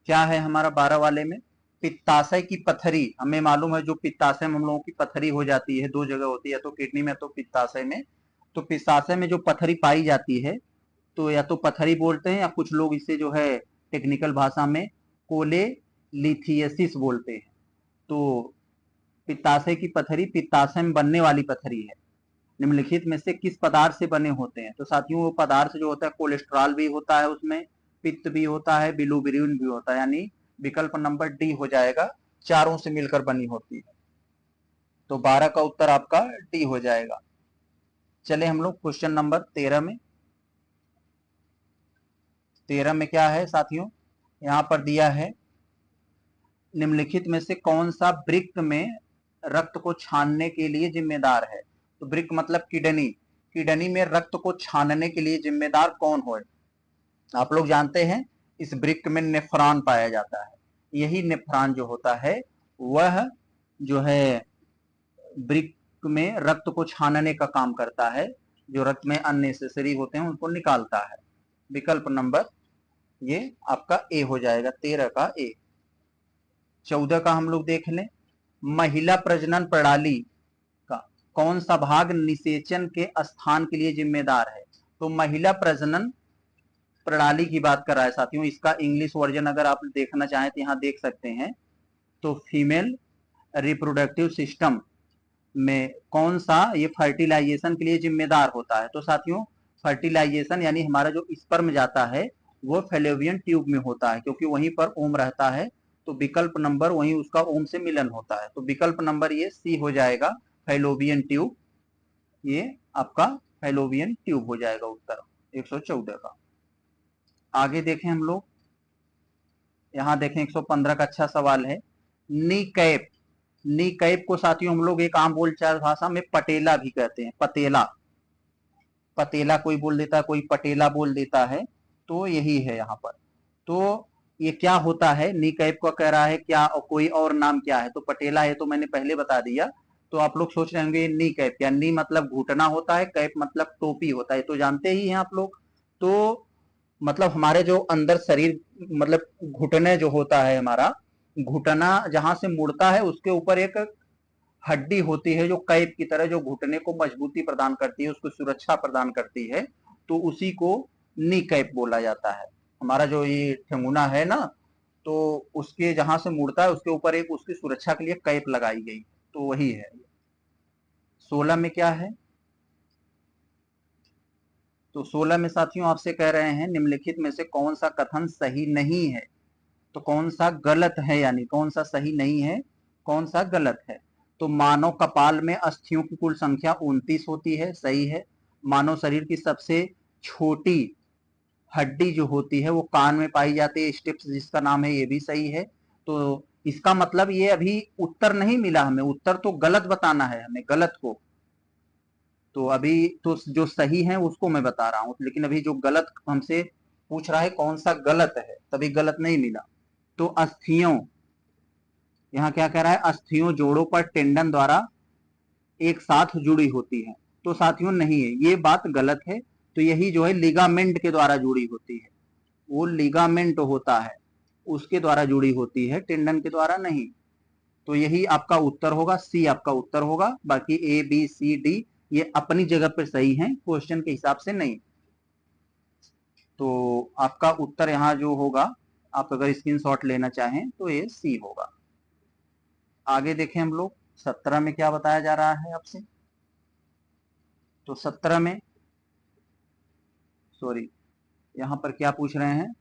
क्या है हमारा 12 वाले में, पित्ताशय की पथरी, हमें मालूम है जो पित्ताशय में हम लोगों की पथरी हो जाती है, 2 जगह होती है, तो किडनी में तो पित्ताशय में, तो पित्ताशय में जो पथरी पाई जाती है, तो या तो पथरी बोलते हैं या कुछ लोग इसे जो है टेक्निकल भाषा में कोलेलिथियसिस बोलते हैं। तो पित्ताशय की पथरी पित्ताशय में बनने वाली पथरी है, निम्नलिखित में से किस पदार्थ से बने होते हैं। तो साथियों वो पदार्थ जो होता है, कोलेस्ट्रॉल भी होता है उसमें, पित्त भी होता है, बिलिरुबिन भी होता है, यानी विकल्प नंबर डी हो जाएगा, चारों से मिलकर बनी होती है। तो 12 का उत्तर आपका डी हो जाएगा। चले हम लोग क्वेश्चन नंबर 13 में। 13 में क्या है साथियों, यहां पर दिया है, निम्नलिखित में से कौन सा वृक्क में रक्त को छानने के लिए जिम्मेदार है। तो वृक्क मतलब किडनी, किडनी में रक्त को छानने के लिए जिम्मेदार कौन हो। आप लोग जानते हैं इस वृक्क में नेफ्रॉन पाया जाता है, यही नेफ्रॉन जो होता है वह जो है वृक्क में रक्त को छानने का काम करता है, जो रक्त में अननेसेसरी होते हैं उनको निकालता है। विकल्प नंबर ये आपका ए हो जाएगा, 13 का ए। 14 का हम लोग देख लें, महिला प्रजनन प्रणाली का कौन सा भाग निषेचन के स्थान के लिए जिम्मेदार है। तो महिला प्रजनन प्रणाली की बात कर रहा है साथियों, इसका इंग्लिश वर्जन अगर आप देखना चाहें तो यहाँ देख सकते हैं। तो फीमेल रिप्रोडक्टिव सिस्टम में कौन सा ये फर्टिलाइजेशन के लिए जिम्मेदार होता है। तो साथियों फर्टिलाइजेशन यानी हमारा जो स्पर्म जाता है वो फैलोपियन ट्यूब में होता है, क्योंकि वहीं पर ओम रहता है, तो विकल्प नंबर वहीं उसका ओम से मिलन होता है। तो विकल्प नंबर ये सी हो जाएगा, फैलोपियन ट्यूब, ये आपका फैलोपियन ट्यूब हो जाएगा उत्तर 114 का। आगे देखें हम लोग, यहां देखें 115 का अच्छा सवाल है, नी कैप, नी कैप को साथियों हम लोग एक आम बोलचाल भाषा में पटेला भी कहते हैं, पतेला, पतेला कोई बोल देता है, कोई पटेला बोल देता है, तो यही है यहाँ पर। तो ये क्या होता है, नी कैप को कह रहा है क्या, कोई और नाम क्या है, तो पटेला है तो मैंने पहले बता दिया। तो आप लोग सोच रहे होंगे नी कैप क्या, नी मतलब घुटना होता है, कैप मतलब टोपी होता है, तो जानते ही हैं आप लोग। तो मतलब हमारे जो अंदर शरीर, मतलब घुटने जो होता है हमारा, घुटना जहां से मुड़ता है उसके ऊपर एक हड्डी होती है जो कैप की तरह, जो घुटने को मजबूती प्रदान करती है, उसको सुरक्षा प्रदान करती है, तो उसी को नी कैप बोला जाता है। हमारा जो ये ठेंगुना है ना, तो उसके जहां से मुड़ता है उसके ऊपर एक उसकी सुरक्षा के लिए कैप लगाई गई, तो वही है। 16 में क्या है, तो 16 में साथियों आपसे कह रहे हैं निम्नलिखित में से कौन सा कथन सही नहीं है। तो कौन सा गलत है, यानी कौन सा सही नहीं है, कौन सा गलत है। तो मानव कपाल में अस्थियों की कुल संख्या 29 होती है, सही है। मानव शरीर की सबसे छोटी हड्डी जो होती है वो कान में पाई जाती है, स्टिप्स जिसका नाम है, ये भी सही है। तो इसका मतलब ये अभी उत्तर नहीं मिला हमें, उत्तर तो गलत बताना है हमें, गलत को। तो अभी तो जो सही है उसको मैं बता रहा हूं, लेकिन अभी जो गलत हमसे पूछ रहा है कौन सा गलत है, तभी गलत नहीं मिला। तो अस्थियों, यहाँ क्या कह रहा है, अस्थियों जोड़ों पर टेंडन द्वारा एक साथ जुड़ी होती है। तो साथियों नहीं है, ये बात गलत है। तो यही जो है लिगामेंट के द्वारा जुड़ी होती है, वो लिगामेंट होता है उसके द्वारा जुड़ी होती है, टेंडन के द्वारा नहीं। तो यही आपका उत्तर होगा, सी आपका उत्तर होगा। बाकी ए बी सी डी ये अपनी जगह पर सही है, क्वेश्चन के हिसाब से नहीं। तो आपका उत्तर यहाँ जो होगा, आप अगर स्क्रीनशॉट लेना चाहें तो ये सी होगा। आगे देखें हम लोग 17 में क्या बताया जा रहा है आपसे। तो 17 में सॉरी, यहाँ पर क्या पूछ रहे हैं,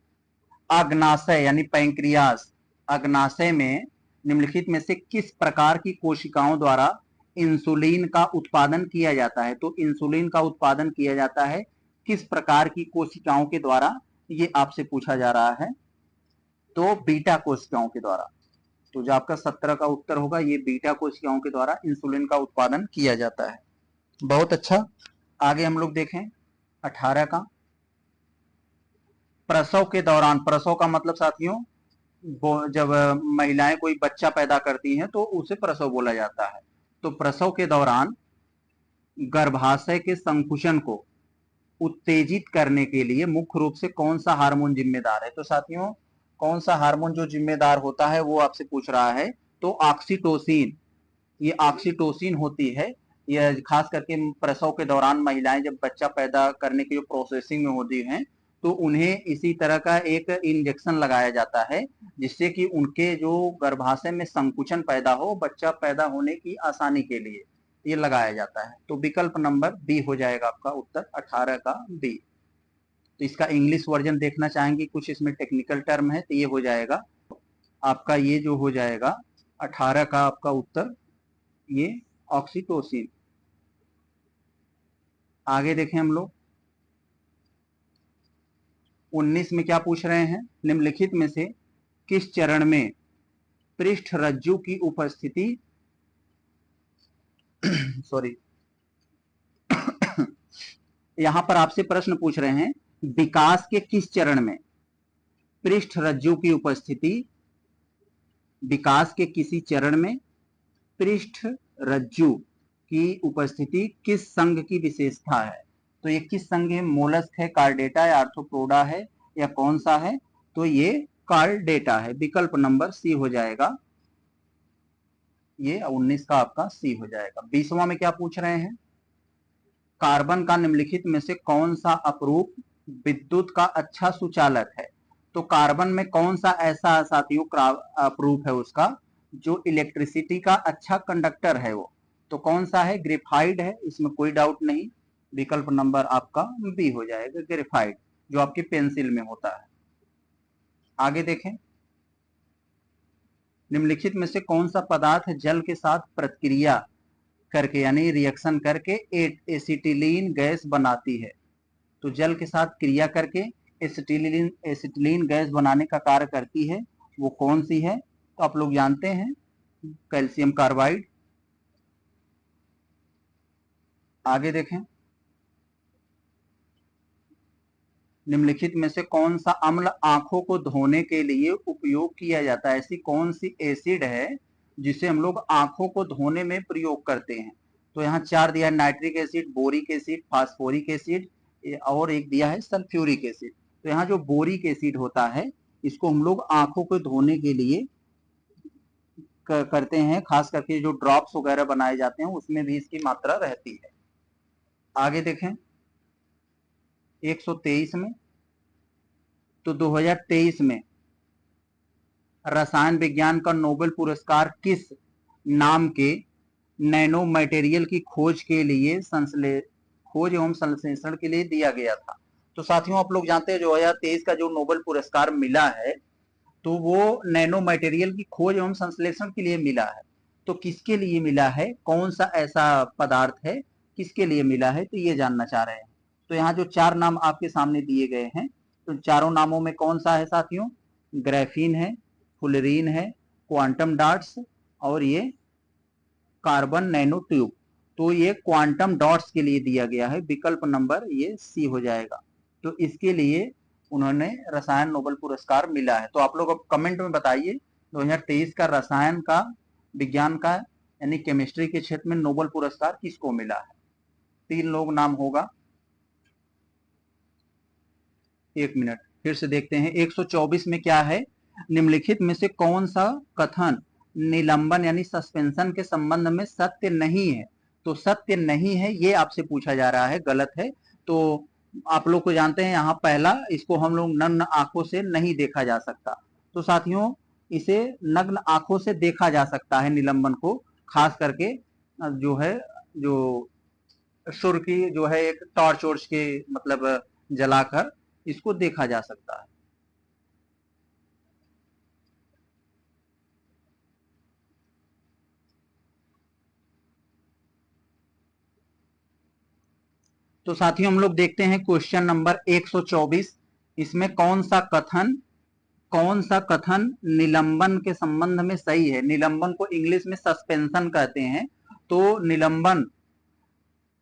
अग्नाशय यानी पैंक्रियास, अग्नाशय में निम्नलिखित में से किस प्रकार की कोशिकाओं द्वारा इंसुलिन का उत्पादन किया जाता है। तो इंसुलिन का उत्पादन किया जाता है किस प्रकार की कोशिकाओं के द्वारा, ये आपसे पूछा जा रहा है। तो बीटा कोशिकाओं के द्वारा। तो जो आपका 17 का उत्तर होगा, ये बीटा कोशिकाओं के द्वारा इंसुलिन का उत्पादन किया जाता है। बहुत अच्छा। आगे हम लोग देखें 18 का, प्रसव के दौरान, प्रसव का मतलब साथियों जब महिलाएं कोई बच्चा पैदा करती हैं तो उसे प्रसव बोला जाता है। तो प्रसव के दौरान गर्भाशय के संकुचन को उत्तेजित करने के लिए मुख्य रूप से कौन सा हार्मोन जिम्मेदार है। तो साथियों कौन सा हार्मोन जो जिम्मेदार होता है वो आपसे पूछ रहा है। तो ऑक्सीटोसिन, ये ऑक्सीटोसिन होती है। यह खास करके प्रसव के दौरान महिलाएं जब बच्चा पैदा करने की जो प्रोसेसिंग में होती हैं तो उन्हें इसी तरह का एक इंजेक्शन लगाया जाता है जिससे कि उनके जो गर्भाशय में संकुचन पैदा हो, बच्चा पैदा होने की आसानी के लिए ये लगाया जाता है। तो विकल्प नंबर बी हो जाएगा आपका उत्तर 18 का बी। तो इसका इंग्लिश वर्जन देखना चाहेंगे, कुछ इसमें टेक्निकल टर्म है, तो ये हो जाएगा आपका, ये जो हो जाएगा 18 का आपका उत्तर ये ऑक्सीटोसिन। आगे देखें हम लोग 19 में क्या पूछ रहे हैं, निम्नलिखित में से किस चरण में पृष्ठ रज्जु की उपस्थिति सॉरी यहां पर आपसे प्रश्न पूछ रहे हैं विकास के किस चरण में पृष्ठ रज्जु की उपस्थिति, विकास के किसी चरण में पृष्ठ रज्जु की उपस्थिति किस संघ की विशेषता है। तो ये किस संघ है, मोलस्क है, कार्डेटा या आर्थ्रोपोडा है या कौन सा है। तो ये कार्डेटा है, विकल्प नंबर सी हो जाएगा। ये 19 का आपका सी हो जाएगा। 20वां में क्या पूछ रहे हैं, कार्बन का निम्नलिखित में से कौन सा अपरूप विद्युत का अच्छा सुचालक है। तो कार्बन में कौन सा ऐसा साथियों अपरूप है उसका जो इलेक्ट्रिसिटी का अच्छा कंडक्टर है, वो तो कौन सा है, ग्रेफाइट है, इसमें कोई डाउट नहीं। विकल्प नंबर आपका बी हो जाएगा, ग्रेफाइट, जो आपकी पेंसिल में होता है। आगे देखें, निम्नलिखित में से कौन सा पदार्थ जल के साथ प्रतिक्रिया करके यानी रिएक्शन करके एसिटिलीन गैस बनाती है। तो जल के साथ क्रिया करके एसिटिलीन गैस बनाने का कार्य करती है, वो कौन सी है। तो आप लोग जानते हैं कैल्शियम कार्बाइड। आगे देखें, निम्नलिखित में से कौन सा अम्ल आंखों को धोने के लिए उपयोग किया जाता है, ऐसी कौन सी एसिड है जिसे हम लोग आंखों को धोने में प्रयोग करते हैं। तो यहाँ 4 दिया है, nitric acid, boric acid, phosphoric acid और एक दिया है सल्फ्यूरिक एसिड। तो यहाँ जो बोरिक एसिड होता है इसको हम लोग आंखों को धोने के लिए करते हैं, खास करके जो ड्रॉप्स वगैरह बनाए जाते हैं उसमें भी इसकी मात्रा रहती है। आगे देखें 123 में, तो 2023 में रसायन विज्ञान का नोबेल पुरस्कार किस नाम के नैनो मटेरियल की खोज के लिए खोज एवं संश्लेषण के लिए दिया गया था। तो साथियों आप लोग जानते हैं 2023 का जो नोबेल पुरस्कार मिला है तो वो नैनो मटेरियल की खोज एवं संश्लेषण के लिए मिला है। तो किसके लिए मिला है, कौन सा ऐसा पदार्थ है, किसके लिए मिला है, तो ये जानना चाह रहे हैं। तो यहाँ जो 4 नाम आपके सामने दिए गए हैं, तो चारों नामों में कौन सा है साथियों, ग्राफीन है, फुलरीन है, क्वांटम डॉट्स और ये कार्बन नैनो ट्यूब। तो ये क्वांटम डॉट्स के लिए दिया गया है, विकल्प नंबर ये सी हो जाएगा। तो इसके लिए उन्होंने रसायन नोबेल पुरस्कार मिला है। तो आप लोग अब कमेंट में बताइए 2023 का रसायन का विज्ञान का यानी केमिस्ट्री के क्षेत्र में नोबेल पुरस्कार किसको मिला है। 3 लोग नाम होगा। 1 मिनट फिर से देखते हैं। 124 में क्या है, निम्नलिखित में से कौन सा कथन निलंबन यानी सस्पेंशन के संबंध में सत्य नहीं है। तो सत्य नहीं है ये आपसे पूछा जा रहा है, गलत है। तो आप लोग को जानते हैं यहाँ पहला, इसको हम लोग नग्न आंखों से नहीं देखा जा सकता। तो साथियों इसे नग्न आंखों से देखा जा सकता है निलंबन को, खास करके जो है जो सूर्य की जो है एक टॉर्च वॉर्च के मतलब जलाकर इसको देखा जा सकता है। तो साथियों हम लोग देखते हैं क्वेश्चन नंबर 124। इसमें कौन सा कथन निलंबन के संबंध में सही है। निलंबन को इंग्लिश में सस्पेंशन कहते हैं। तो निलंबन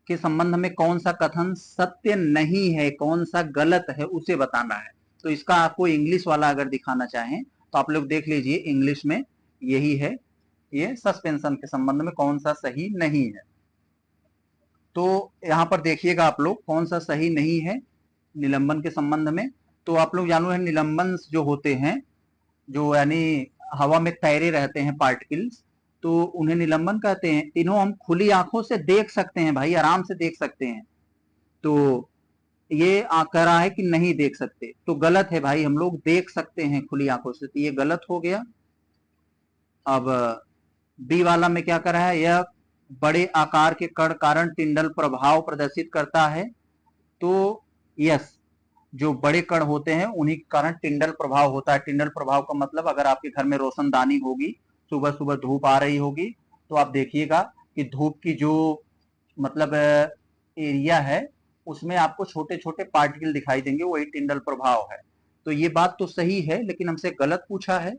के संबंध में कौन सा कथन सत्य नहीं है, कौन सा गलत है, उसे बताना है। तो इसका आपको इंग्लिश वाला अगर दिखाना चाहें तो आप लोग देख लीजिए, इंग्लिश में यही है, ये सस्पेंशन के संबंध में कौन सा सही नहीं है। तो यहां पर देखिएगा आप लोग कौन सा सही नहीं है निलंबन के संबंध में। तो आप लोग जानो है निलंबन जो होते हैं, जो यानी हवा में तैरे रहते हैं पार्टिकल्स, तो उन्हें निलंबन कहते हैं। इन्हों हम खुली आंखों से देख सकते हैं भाई, आराम से देख सकते हैं। तो ये कह रहा है कि नहीं देख सकते, तो गलत है भाई, हम लोग देख सकते हैं खुली आंखों से, तो ये गलत हो गया। अब बी वाला में क्या कर रहा है, यह बड़े आकार के कण कारण टिंडल प्रभाव प्रदर्शित करता है। तो यस, जो बड़े कण होते हैं उन्हीं के कारण टिंडल प्रभाव होता है। टिंडल प्रभाव का मतलब अगर आपके घर में रोशनदानी होगी, सुबह सुबह धूप आ रही होगी, तो आप देखिएगा कि धूप की जो मतलब एरिया है उसमें आपको छोटे छोटे पार्टिकल दिखाई देंगे, वही टिंडल प्रभाव है। तो ये बात तो सही है, लेकिन हमसे गलत पूछा है।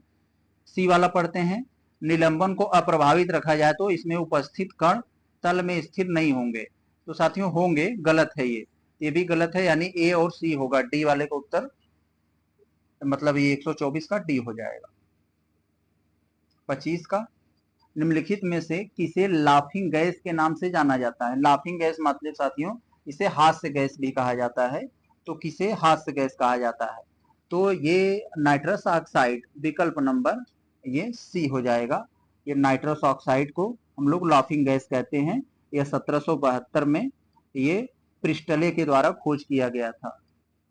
सी वाला पढ़ते हैं। निलंबन को अप्रभावित रखा जाए तो इसमें उपस्थित कण तल में स्थिर नहीं होंगे। तो साथियों होंगे, गलत है ये भी गलत है, यानी ए और सी होगा। डी वाले का उत्तर मतलब ये 124 का डी हो जाएगा। 25 का, निम्नलिखित में से किसे लाफिंग गैस के नाम से जाना जाता है। लाफिंग गैस मतलब साथियों इसे हास्य गैस भी कहा जाता है। तो किसे हास्य गैस कहा जाता है, तो ये नाइट्रस ऑक्साइड, विकल्प नंबर ये सी हो जाएगा। ये नाइट्रस ऑक्साइड को हम लोग लाफिंग गैस कहते हैं। यह 1772 में ये प्रिस्टले के द्वारा खोज किया गया था।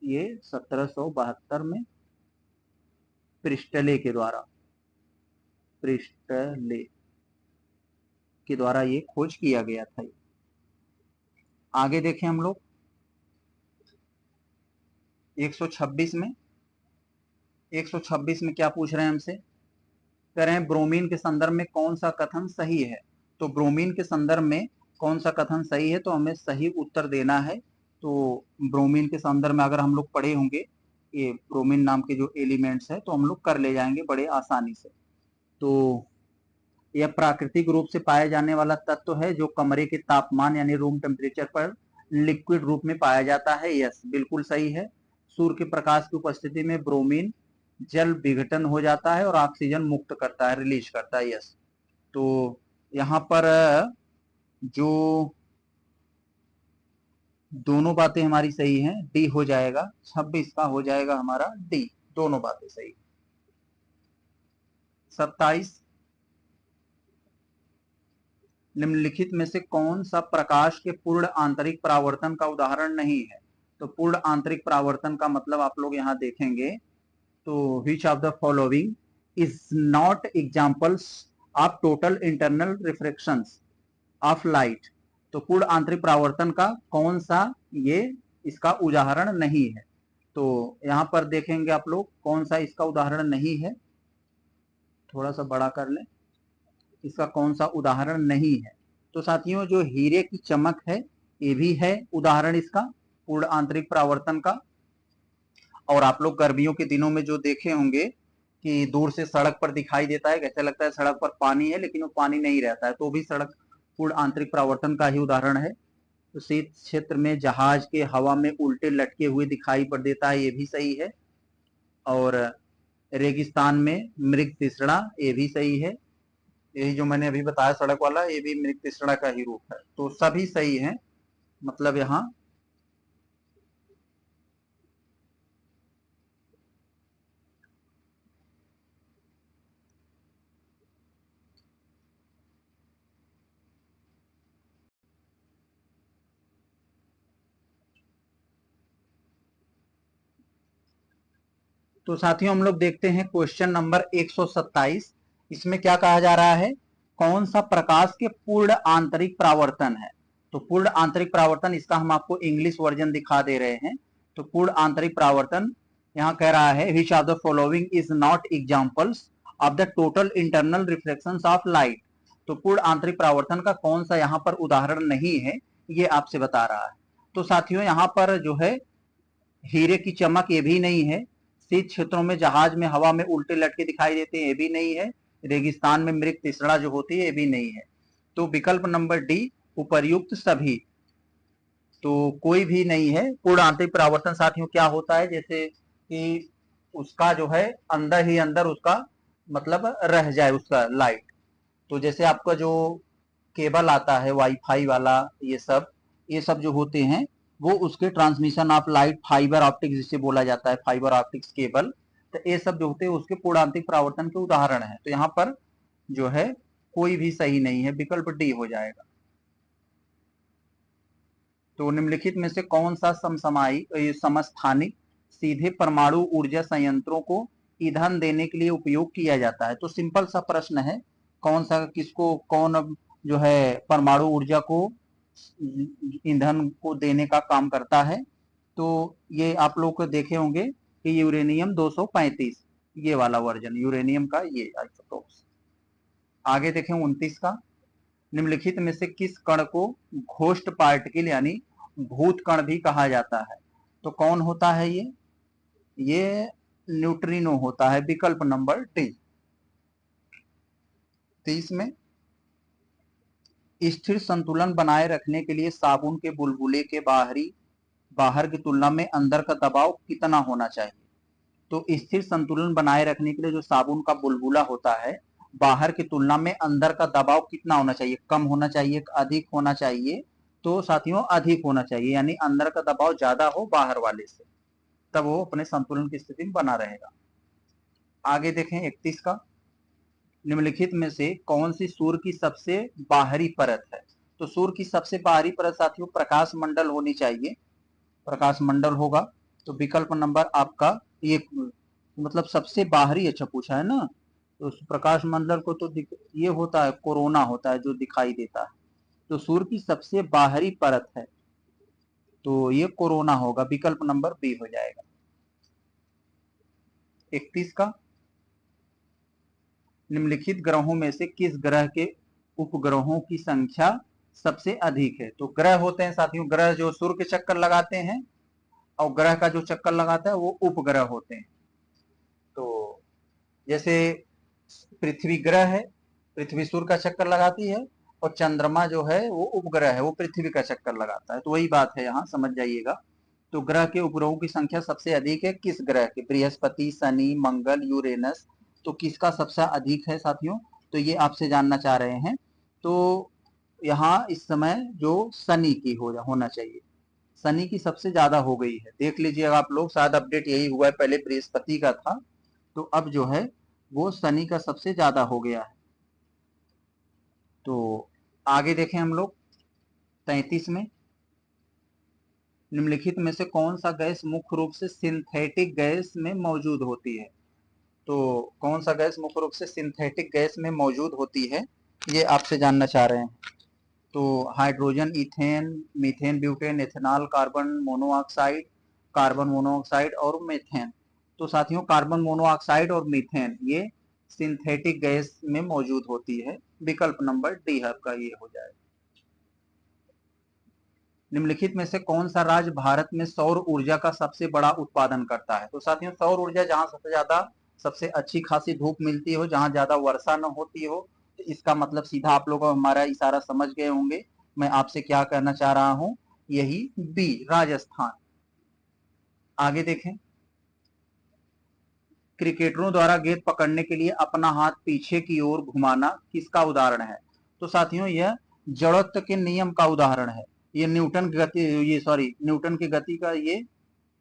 ये 1772 में प्रिस्टले के द्वारा ये खोज किया गया था। आगे देखें हम लोग 126 में। 126 में क्या पूछ रहे हैं हमसे, कह रहे हैं ब्रोमीन के संदर्भ में कौन सा कथन सही है। तो ब्रोमीन के संदर्भ में कौन सा कथन सही है, तो हमें सही उत्तर देना है। तो ब्रोमीन के संदर्भ में अगर हम लोग पढ़े होंगे ये ब्रोमीन नाम के जो एलिमेंट्स है, तो हम लोग कर ले जाएंगे बड़े आसानी से। तो यह प्राकृतिक रूप से पाया जाने वाला तत्व है जो कमरे के तापमान यानी रूम टेम्परेचर पर लिक्विड रूप में पाया जाता है। यस, बिल्कुल सही है। सूर्य के प्रकाश की उपस्थिति में ब्रोमीन जल विघटन हो जाता है और ऑक्सीजन मुक्त करता है, रिलीज करता है। यस, तो यहाँ पर जो दोनों बातें हमारी सही हैं, डी हो जाएगा। 26 का हो जाएगा हमारा डी, दोनों बातें सही। 27, निम्नलिखित में से कौन सा प्रकाश के पूर्ण आंतरिक परावर्तन का उदाहरण नहीं है। तो पूर्ण आंतरिक परावर्तन का मतलब आप लोग यहाँ देखेंगे, तो which of the following is not examples of total internal refractions of light. तो पूर्ण आंतरिक परावर्तन का कौन सा ये इसका उदाहरण नहीं है। तो यहाँ पर देखेंगे आप लोग कौन सा इसका उदाहरण नहीं है, थोड़ा सा बड़ा कर लें, इसका कौन सा उदाहरण नहीं है। तो साथियों जो हीरे की चमक है ये भी है उदाहरण इसका पूर्ण आंतरिक परावर्तन का। और आप लोग गर्मियों के दिनों में जो देखे होंगे कि दूर से सड़क पर दिखाई देता है, कैसे लगता है सड़क पर पानी है लेकिन वो पानी नहीं रहता है, तो भी सड़क पूर्ण आंतरिक परावर्तन का ही उदाहरण है। तो शीत क्षेत्र में जहाज के हवा में उल्टे लटके हुए दिखाई पड़ देता है, ये भी सही है। और रेगिस्तान में मृग तृष्णा, ये भी सही है। यही जो मैंने अभी बताया सड़क वाला, ये भी मृग तृष्णा का ही रूप है, तो सभी सही है। मतलब यहाँ तो साथियों हम लोग देखते हैं क्वेश्चन नंबर 127। इसमें क्या कहा जा रहा है, कौन सा प्रकाश के पूर्ण आंतरिक परावर्तन है। तो पूर्ण आंतरिक परावर्तन, इसका हम आपको इंग्लिश वर्जन दिखा दे रहे हैं। तो पूर्ण आंतरिक परावर्तन यहाँ कह रहा है, विच of the following is not examples of the total internal reflection of light. तो पूर्ण आंतरिक परावर्तन का कौन सा यहाँ पर उदाहरण नहीं है, ये आपसे बता रहा है। तो साथियों यहाँ पर जो है हीरे की चमक, ये भी नहीं है। शीत क्षेत्रों में जहाज में हवा में उल्टे लटके दिखाई देते हैं, ये भी नहीं है। रेगिस्तान में मृग तृष्णा जो होती है, ये भी नहीं है। तो विकल्प नंबर डी, उपर्युक्त सभी, तो कोई भी नहीं है। पूर्ण आंतरिक परावर्तन साथियों क्या होता है, जैसे कि उसका जो है अंदर ही अंदर उसका मतलब रह जाए उसका लाइट। तो जैसे आपका जो केबल आता है वाईफाई वाला, ये सब जो होते हैं वो उसके transmission of light, fibre optics जिसे बोला जाता है, फाइबर ऑप्टिक्स केबल, तो ये सब जो होते हैं उसके पूर्णांतिक परावर्तन के उदाहरण है। तो यहाँ पर जो है कोई भी सही नहीं है, विकल्प डी हो जाएगा। तो निम्नलिखित में से कौन सा समस्थानिक सीधे परमाणु ऊर्जा संयंत्रों को ईंधन देने के लिए उपयोग किया जाता है। तो सिंपल सा प्रश्न है, कौन सा किसको कौन अब जो है परमाणु ऊर्जा को ईंधन को देने का काम करता है। तो ये आप लोग को देखे होंगे कि यूरेनियम 235, ये वाला वर्जन यूरेनियम का, ये आइसोटोप्स। आगे देखें 29 का, निम्नलिखित में से किस कण को घोस्ट पार्टिकल यानी भूत कण भी कहा जाता है। तो कौन होता है ये न्यूट्रिनो होता है, विकल्प नंबर डी। 30 में, स्थिर संतुलन बनाए रखने के लिए साबुन के बुलबुले के बाहर की तुलना में अंदर का दबाव कितना होना चाहिए। तो स्थिर संतुलन बनाए रखने के लिए जो साबुन का बुलबुला होता है, बाहर की तुलना में अंदर का दबाव कितना होना चाहिए, कम होना चाहिए, अधिक होना चाहिए। तो साथियों अधिक होना चाहिए, यानी अंदर का दबाव ज्यादा हो बाहर वाले से, तब वो अपने संतुलन की स्थिति में बना रहेगा। आगे देखें 31 का, निम्नलिखित में से कौन सी सूर्य की सबसे बाहरी परत है। तो सूर्य की सबसे बाहरी परत साथियों प्रकाश मंडल होनी चाहिए, प्रकाश मंडल होगा। तो विकल्प नंबर आपका ये, मतलब सबसे बाहरी, अच्छा पूछा है ना, तो प्रकाश मंडल को तो ये होता है कोरोना होता है जो दिखाई देता है। तो सूर्य की सबसे बाहरी परत है, तो ये कोरोना होगा, विकल्प नंबर बी हो जाएगा। 31 का, निम्नलिखित ग्रहों में से किस ग्रह के उपग्रहों की संख्या सबसे अधिक है। तो ग्रह होते हैं साथियों, ग्रह जो सूर्य के चक्कर लगाते हैं, और ग्रह का जो चक्कर लगाता है वो उपग्रह होते हैं। तो जैसे पृथ्वी ग्रह है, पृथ्वी सूर्य का चक्कर लगाती है, और चंद्रमा जो है वो उपग्रह है, वो पृथ्वी का चक्कर लगाता है। तो वही बात है, यहाँ समझ जाइएगा। तो ग्रह के उपग्रहों की संख्या सबसे अधिक है किस ग्रह की, बृहस्पति, शनि, मंगल, यूरेनस। तो किसका सबसे अधिक है साथियों, तो ये आपसे जानना चाह रहे हैं। तो यहाँ इस समय जो शनि की होना चाहिए, शनि की सबसे ज्यादा हो गई है, देख लीजिएगा आप लोग, शायद अपडेट यही हुआ है, पहले बृहस्पति का था, तो अब जो है वो शनि का सबसे ज्यादा हो गया है। तो आगे देखें हम लोग 33 में, निम्नलिखित में से कौन सा गैस मुख्य रूप से सिंथेटिक गैस में मौजूद होती है। तो कौन सा गैस मुख्य रूप से सिंथेटिक गैस में मौजूद होती है, ये आपसे जानना चाह रहे हैं। तो hydrogen, ethane, methane, butane, ethanol, carbon monoxide और मीथेन। तो साथियों कार्बन मोनोऑक्साइड और मीथेन ये सिंथेटिक गैस में मौजूद होती है, विकल्प नंबर डी आपका ये हो जाएगा। निम्नलिखित में से कौन सा राज्य भारत में सौर ऊर्जा का सबसे बड़ा उत्पादन करता है। तो साथियों सौर ऊर्जा जहां सबसे ज्यादा सबसे अच्छी खासी धूप मिलती हो, जहां ज्यादा वर्षा न होती हो। तो इसका मतलब सीधा आप लोग हमारा इशारा समझ गए होंगे मैं आपसे क्या कहना चाह रहा हूं, यही बी राजस्थान। आगे देखें, क्रिकेटरों द्वारा गेंद पकड़ने के लिए अपना हाथ पीछे की ओर घुमाना किसका उदाहरण है? तो साथियों यह जड़त्व के नियम का उदाहरण है। ये न्यूटन की गति, ये सॉरी न्यूटन की गति का ये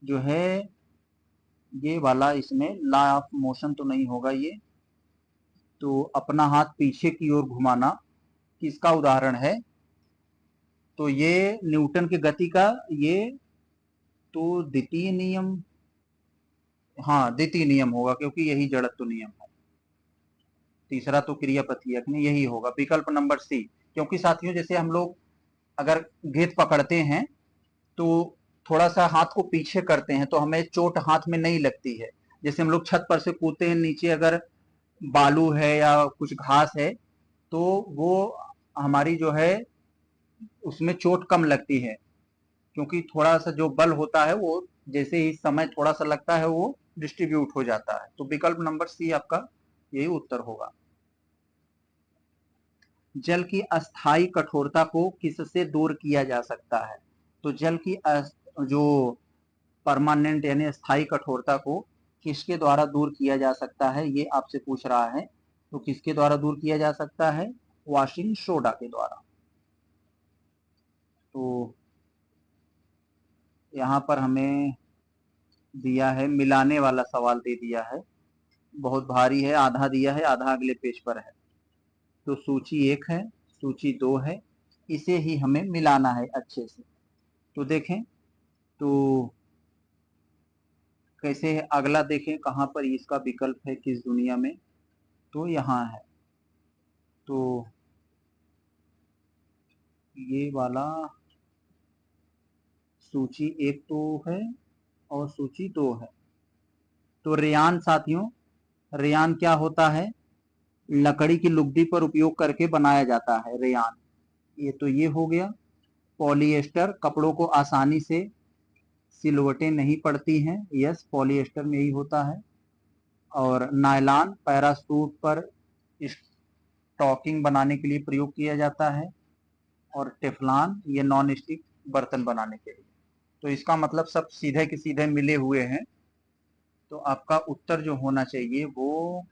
जो है ये वाला, इसमें लॉ ऑफ मोशन तो नहीं होगा ये। तो अपना हाथ पीछे की ओर घुमाना किसका उदाहरण है? तो ये न्यूटन की गति का ये तो द्वितीय नियम, हाँ द्वितीय नियम होगा, क्योंकि यही जड़त्व नियम है। तीसरा तो क्रियापद नहीं, यही होगा विकल्प नंबर सी। क्योंकि साथियों जैसे हम लोग अगर गेंद पकड़ते हैं तो थोड़ा सा हाथ को पीछे करते हैं तो हमें चोट हाथ में नहीं लगती है। जैसे हम लोग छत पर से कूदते हैं, नीचे अगर बालू है या कुछ घास है तो वो हमारी जो है उसमें चोट कम लगती है, क्योंकि थोड़ा सा जो बल होता है वो जैसे ही समय थोड़ा सा लगता है वो डिस्ट्रीब्यूट हो जाता है। तो विकल्प नंबर सी आपका यही उत्तर होगा। जल की अस्थाई कठोरता को किससे दूर किया जा सकता है? तो जल की जो परमानेंट यानी अस्थाई कठोरता को किसके द्वारा दूर किया जा सकता है, ये आपसे पूछ रहा है। तो किसके द्वारा दूर किया जा सकता है? वॉशिंग सोडा के द्वारा। तो यहाँ पर हमें दिया है मिलाने वाला सवाल दे दिया है, बहुत भारी है, आधा दिया है आधा अगले पेज पर है। तो सूची 1 है, सूची 2 है, इसे ही हमें मिलाना है अच्छे से। तो देखें तो कैसे है, अगला देखें कहां पर इसका विकल्प है, किस दुनिया में। तो यहाँ है। तो ये वाला सूची 1 तो है और सूची 2 है। तो रेयान साथियों, रेयान क्या होता है? लकड़ी की लुगदी पर उपयोग करके बनाया जाता है रेयान। ये तो ये हो गया। पॉलिएस्टर, कपड़ों को आसानी से सिलवटें नहीं पड़ती हैं, यस पॉलिएस्टर में यही होता है। और नायलॉन पैरासूट पर स्टॉकिंग बनाने के लिए प्रयोग किया जाता है। और टेफलॉन ये नॉन स्टिक बर्तन बनाने के लिए। तो इसका मतलब सब सीधे के सीधे मिले हुए हैं। तो आपका उत्तर जो होना चाहिए वो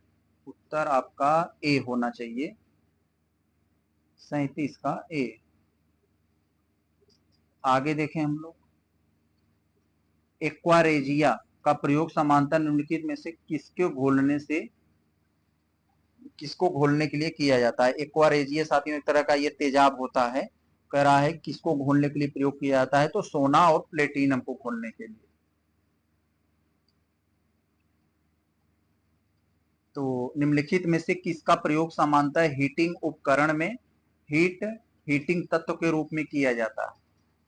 उत्तर आपका ए होना चाहिए, 37 का ए। आगे देखें हम लोग, एक्वारेजिया का प्रयोग समांतर निम्नलिखित में से किसको घोलने के लिए किया जाता है? एक्वारेजिया साथियों एक तरह का ये तेजाब होता है। कह रहा है किसको घोलने के लिए प्रयोग किया जाता है? तो सोना और प्लेटिनम को घोलने के लिए। तो निम्नलिखित में से किसका प्रयोग समांतर हीटिंग उपकरण में हीटिंग तत्व के रूप में किया जाता है?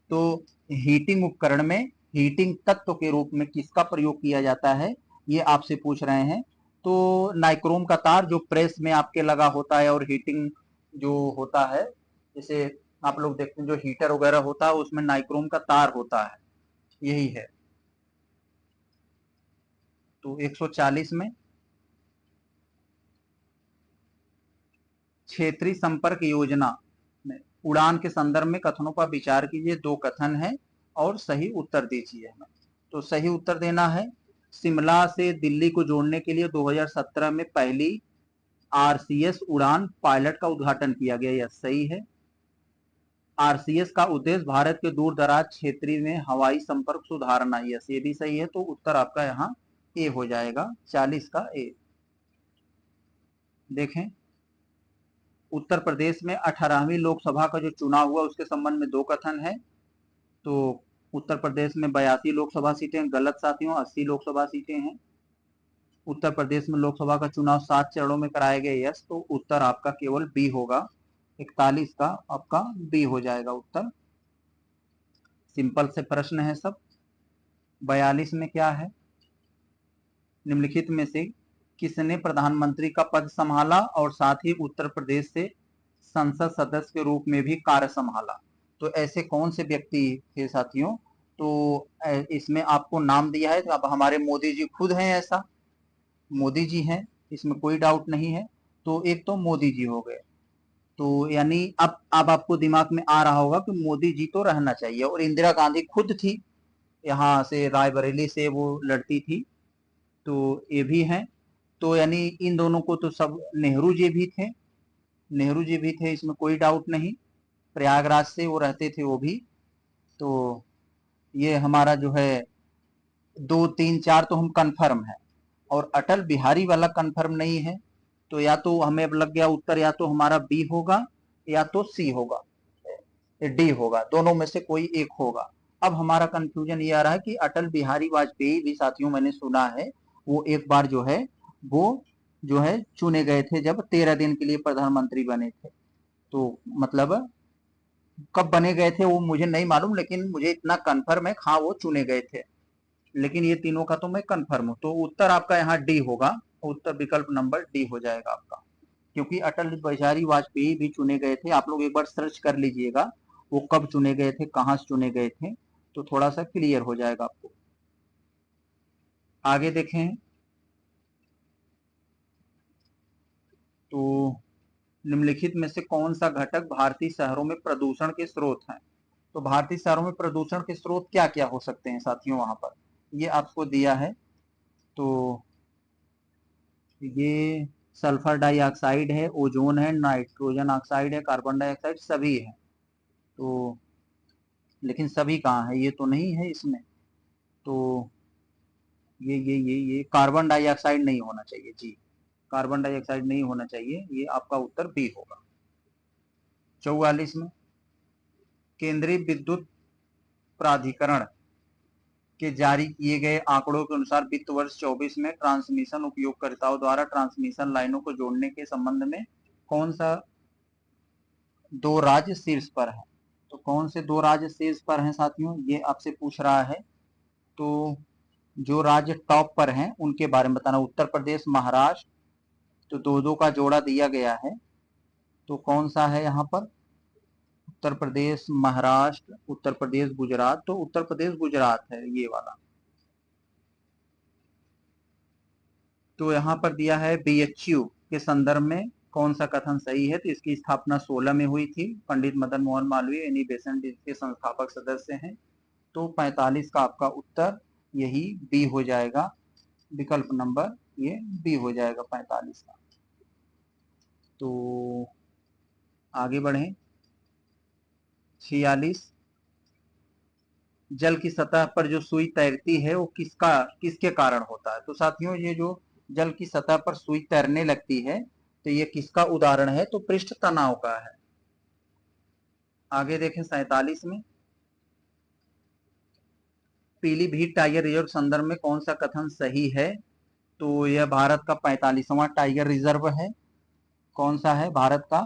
तो हीटिंग उपकरण में हीटिंग तत्व के रूप में किसका प्रयोग किया जाता है, ये आपसे पूछ रहे हैं। तो नाइक्रोम का तार जो प्रेस में आपके लगा होता है, और हीटिंग जो होता है, जैसे आप लोग देखते हैं जो हीटर वगैरह होता है उसमें नाइक्रोम का तार होता है, यही है। तो 140 में क्षेत्रीय संपर्क योजना में उड़ान के संदर्भ में कथनों पर विचार कीजिए। 2 कथन है और सही उत्तर दीजिए हमें। तो सही उत्तर देना है, शिमला से दिल्ली को जोड़ने के लिए 2017 में पहली आरसीएस उड़ान पायलट का उद्घाटन किया गया, यह सही है। आरसीएस का उद्देश्य भारत के दूर दराज क्षेत्र में हवाई संपर्क सुधारना, यस ये भी सही है। तो उत्तर आपका यहाँ ए हो जाएगा, 40 का ए। देखें, उत्तर प्रदेश में 18वीं लोकसभा का जो चुनाव हुआ उसके संबंध में 2 कथन है। तो उत्तर प्रदेश में 82 लोकसभा सीटें, गलत साथियों 80 लोकसभा सीटें हैं। उत्तर प्रदेश में लोकसभा का चुनाव 7 चरणों में कराए गए, यस। तो उत्तर आपका केवल बी होगा, 41 का आपका बी हो जाएगा उत्तर। सिंपल से प्रश्न है सब। 42 में क्या है? निम्नलिखित में से किसने प्रधानमंत्री का पद संभाला और साथ ही उत्तर प्रदेश से संसद सदस्य के रूप में भी कार्य संभाला? तो ऐसे कौन से व्यक्ति थे साथियों? तो इसमें आपको नाम दिया है, तो अब हमारे मोदी जी खुद हैं ऐसा। मोदी जी हैं, इसमें कोई डाउट नहीं है। तो एक तो मोदी जी हो गए, तो यानी अब आपको दिमाग में आ रहा होगा कि मोदी जी तो रहना चाहिए। और इंदिरा गांधी खुद थी, यहाँ से रायबरेली से वो लड़ती थी, तो ये भी हैं। तो यानी इन दोनों को तो सब, नेहरू जी भी थे, नेहरू जी भी थे, इसमें कोई डाउट नहीं। प्रयागराज से वो रहते थे वो भी। तो ये हमारा जो है 2 3 4 तो हम कंफर्म है। और अटल बिहारी वाला कंफर्म नहीं है। तो या तो हमें अब लग गया उत्तर, या तो हमारा बी होगा या तो सी होगा, डी होगा, दोनों में से कोई एक होगा। अब हमारा कंफ्यूजन ये आ रहा है कि अटल बिहारी वाजपेयी भी साथियों मैंने सुना है, वो एक बार जो है वो जो है चुने गए थे जब 13 दिन के लिए प्रधानमंत्री बने थे। तो मतलब कब बने गए थे वो मुझे नहीं मालूम, लेकिन मुझे इतना कंफर्म है, हाँ वो चुने गए थे। लेकिन ये तीनों का तो मैं कंफर्म हूँ। तो उत्तर आपका यहाँ डी होगा, उत्तर विकल्प नंबर डी हो जाएगा आपका। क्योंकि अटल बिहारी वाजपेयी भी चुने गए थे, आप लोग एक बार सर्च कर लीजिएगा वो कब चुने गए थे, कहाँ से चुने गए थे, तो थोड़ा सा क्लियर हो जाएगा आपको। आगे देखें तो निम्नलिखित में से कौन सा घटक भारतीय शहरों में प्रदूषण के स्रोत हैं। तो भारतीय शहरों में प्रदूषण के स्रोत क्या क्या हो सकते हैं साथियों, वहां पर ये आपको दिया है। तो ये सल्फर डाइऑक्साइड है, ओजोन है, नाइट्रोजन ऑक्साइड है, कार्बन डाइऑक्साइड, सभी है। तो लेकिन सभी कहाँ है, ये तो नहीं है इसमें। तो ये कार्बन डाइऑक्साइड नहीं होना चाहिए जी, कार्बन डाइऑक्साइड नहीं होना चाहिए, ये आपका उत्तर बी होगा। 44 में केंद्रीय विद्युत प्राधिकरण के जारी किए गए आंकड़ों के अनुसार वित्त वर्ष 24 में ट्रांसमिशन उपयोगकर्ताओं द्वारा ट्रांसमिशन लाइनों को जोड़ने के संबंध में कौन सा दो राज्य शीर्ष पर है। तो कौन से दो राज्य शीर्ष पर हैं साथियों, ये आपसे पूछ रहा है। तो जो राज्य टॉप पर हैं उनके बारे में बताना, उत्तर प्रदेश, महाराष्ट्र, तो दो दो का जोड़ा दिया गया है। तो कौन सा है यहाँ पर, उत्तर प्रदेश, महाराष्ट्र, उत्तर प्रदेश, गुजरात, तो उत्तर प्रदेश गुजरात है ये वाला। तो यहाँ पर दिया है बीएचयू के संदर्भ में कौन सा कथन सही है। तो इसकी स्थापना 16 में हुई थी, पंडित मदन मोहन मालवीय यानी बेसेंट के संस्थापक सदस्य हैं। तो 45 का आपका उत्तर यही बी हो जाएगा, विकल्प नंबर ये बी हो जाएगा 45 का। तो आगे बढ़े 46, जल की सतह पर जो सुई तैरती है वो किसके कारण होता है। तो साथियों ये जो जल की सतह पर सुई तैरने लगती है तो ये किसका उदाहरण है, तो पृष्ठ तनाव का है। आगे देखें 47 में पीलीभीत टाइगर रिजर्व संदर्भ में कौन सा कथन सही है। तो यह भारत का 45वां टाइगर रिजर्व है। कौन सा है, भारत का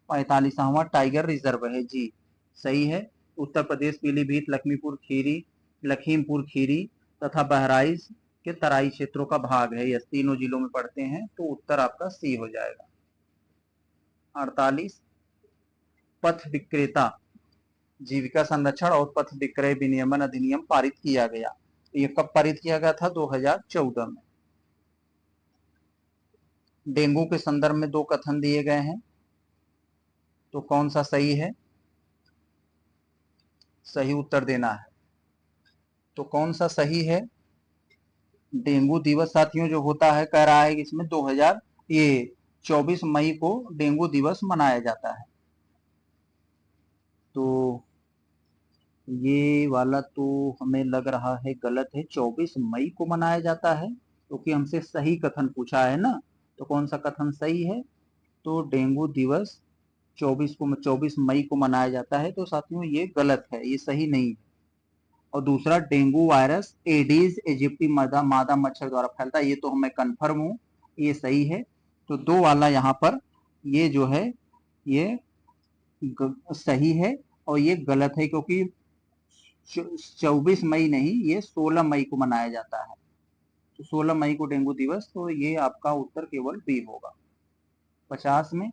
45वां टाइगर रिजर्व है जी, सही है। उत्तर प्रदेश पीलीभीत, लखीमपुर खीरी तथा बहराइच के तराई क्षेत्रों का भाग है, यह तीनों जिलों में पड़ते हैं। तो उत्तर आपका सी हो जाएगा। 48 पथ विक्रेता जीविका संरक्षण और पथ विक्रय विनियमन अधिनियम पारित किया गया। ये कब पारित किया गया था, 2014 में। डेंगू के संदर्भ में दो कथन दिए गए हैं, तो कौन सा सही है, सही उत्तर देना है। तो कौन सा सही है, डेंगू दिवस साथियों जो होता है, कह रहा है कि इसमें 24 मई को डेंगू दिवस मनाया जाता है। तो ये वाला तो हमें लग रहा है गलत है, 24 मई को मनाया जाता है, क्योंकि हमसे सही कथन पूछा है ना। तो कौन सा कथन सही है, तो डेंगू दिवस 24 मई को मनाया जाता है। तो साथियों ये गलत है, ये सही नहीं है। और दूसरा डेंगू वायरस एडीज इजिप्टी मादा मच्छर द्वारा फैलता है, ये तो हमें कंफर्म हूं, ये सही है। तो दो वाला यहाँ पर ये जो है ये सही है, और ये गलत है, क्योंकि 24 मई नहीं, ये 16 मई को मनाया जाता है। तो 16 मई को डेंगू दिवस, तो ये आपका उत्तर केवल बी होगा। 50 में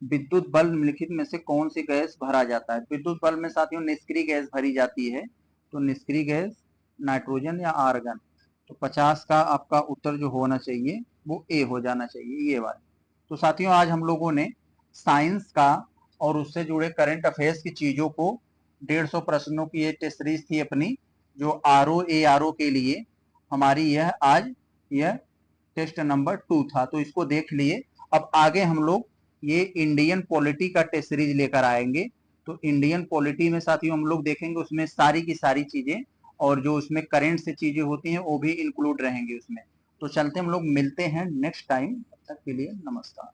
विद्युत बल्ब निम्नलिखित में से कौन सी गैस भरा जाता है। विद्युत बल्ब में साथियों निष्क्रिय गैस भरी जाती है। तो निष्क्रिय गैस नाइट्रोजन या आर्गन, तो 50 का आपका उत्तर जो होना चाहिए वो ए हो जाना चाहिए, ये वाला। तो साथियों आज हम लोगों ने साइंस का और उससे जुड़े करंट अफेयर्स की चीजों को 150 प्रश्नों की ये टेस्ट सीरीज थी अपनी, जो RO के लिए हमारी यह आज यह टेस्ट नंबर 2 था। तो इसको देख लिए। अब आगे हम लोग ये इंडियन पॉलिटी का टेस्ट सीरीज लेकर आएंगे। तो इंडियन पॉलिटी में साथियों हम लोग देखेंगे उसमें सारी की सारी चीजें, और जो उसमें करंट से चीजें होती हैं वो भी इंक्लूड रहेंगे उसमें। तो चलते हम लोग मिलते हैं नेक्स्ट टाइम, तब तक के लिए नमस्कार।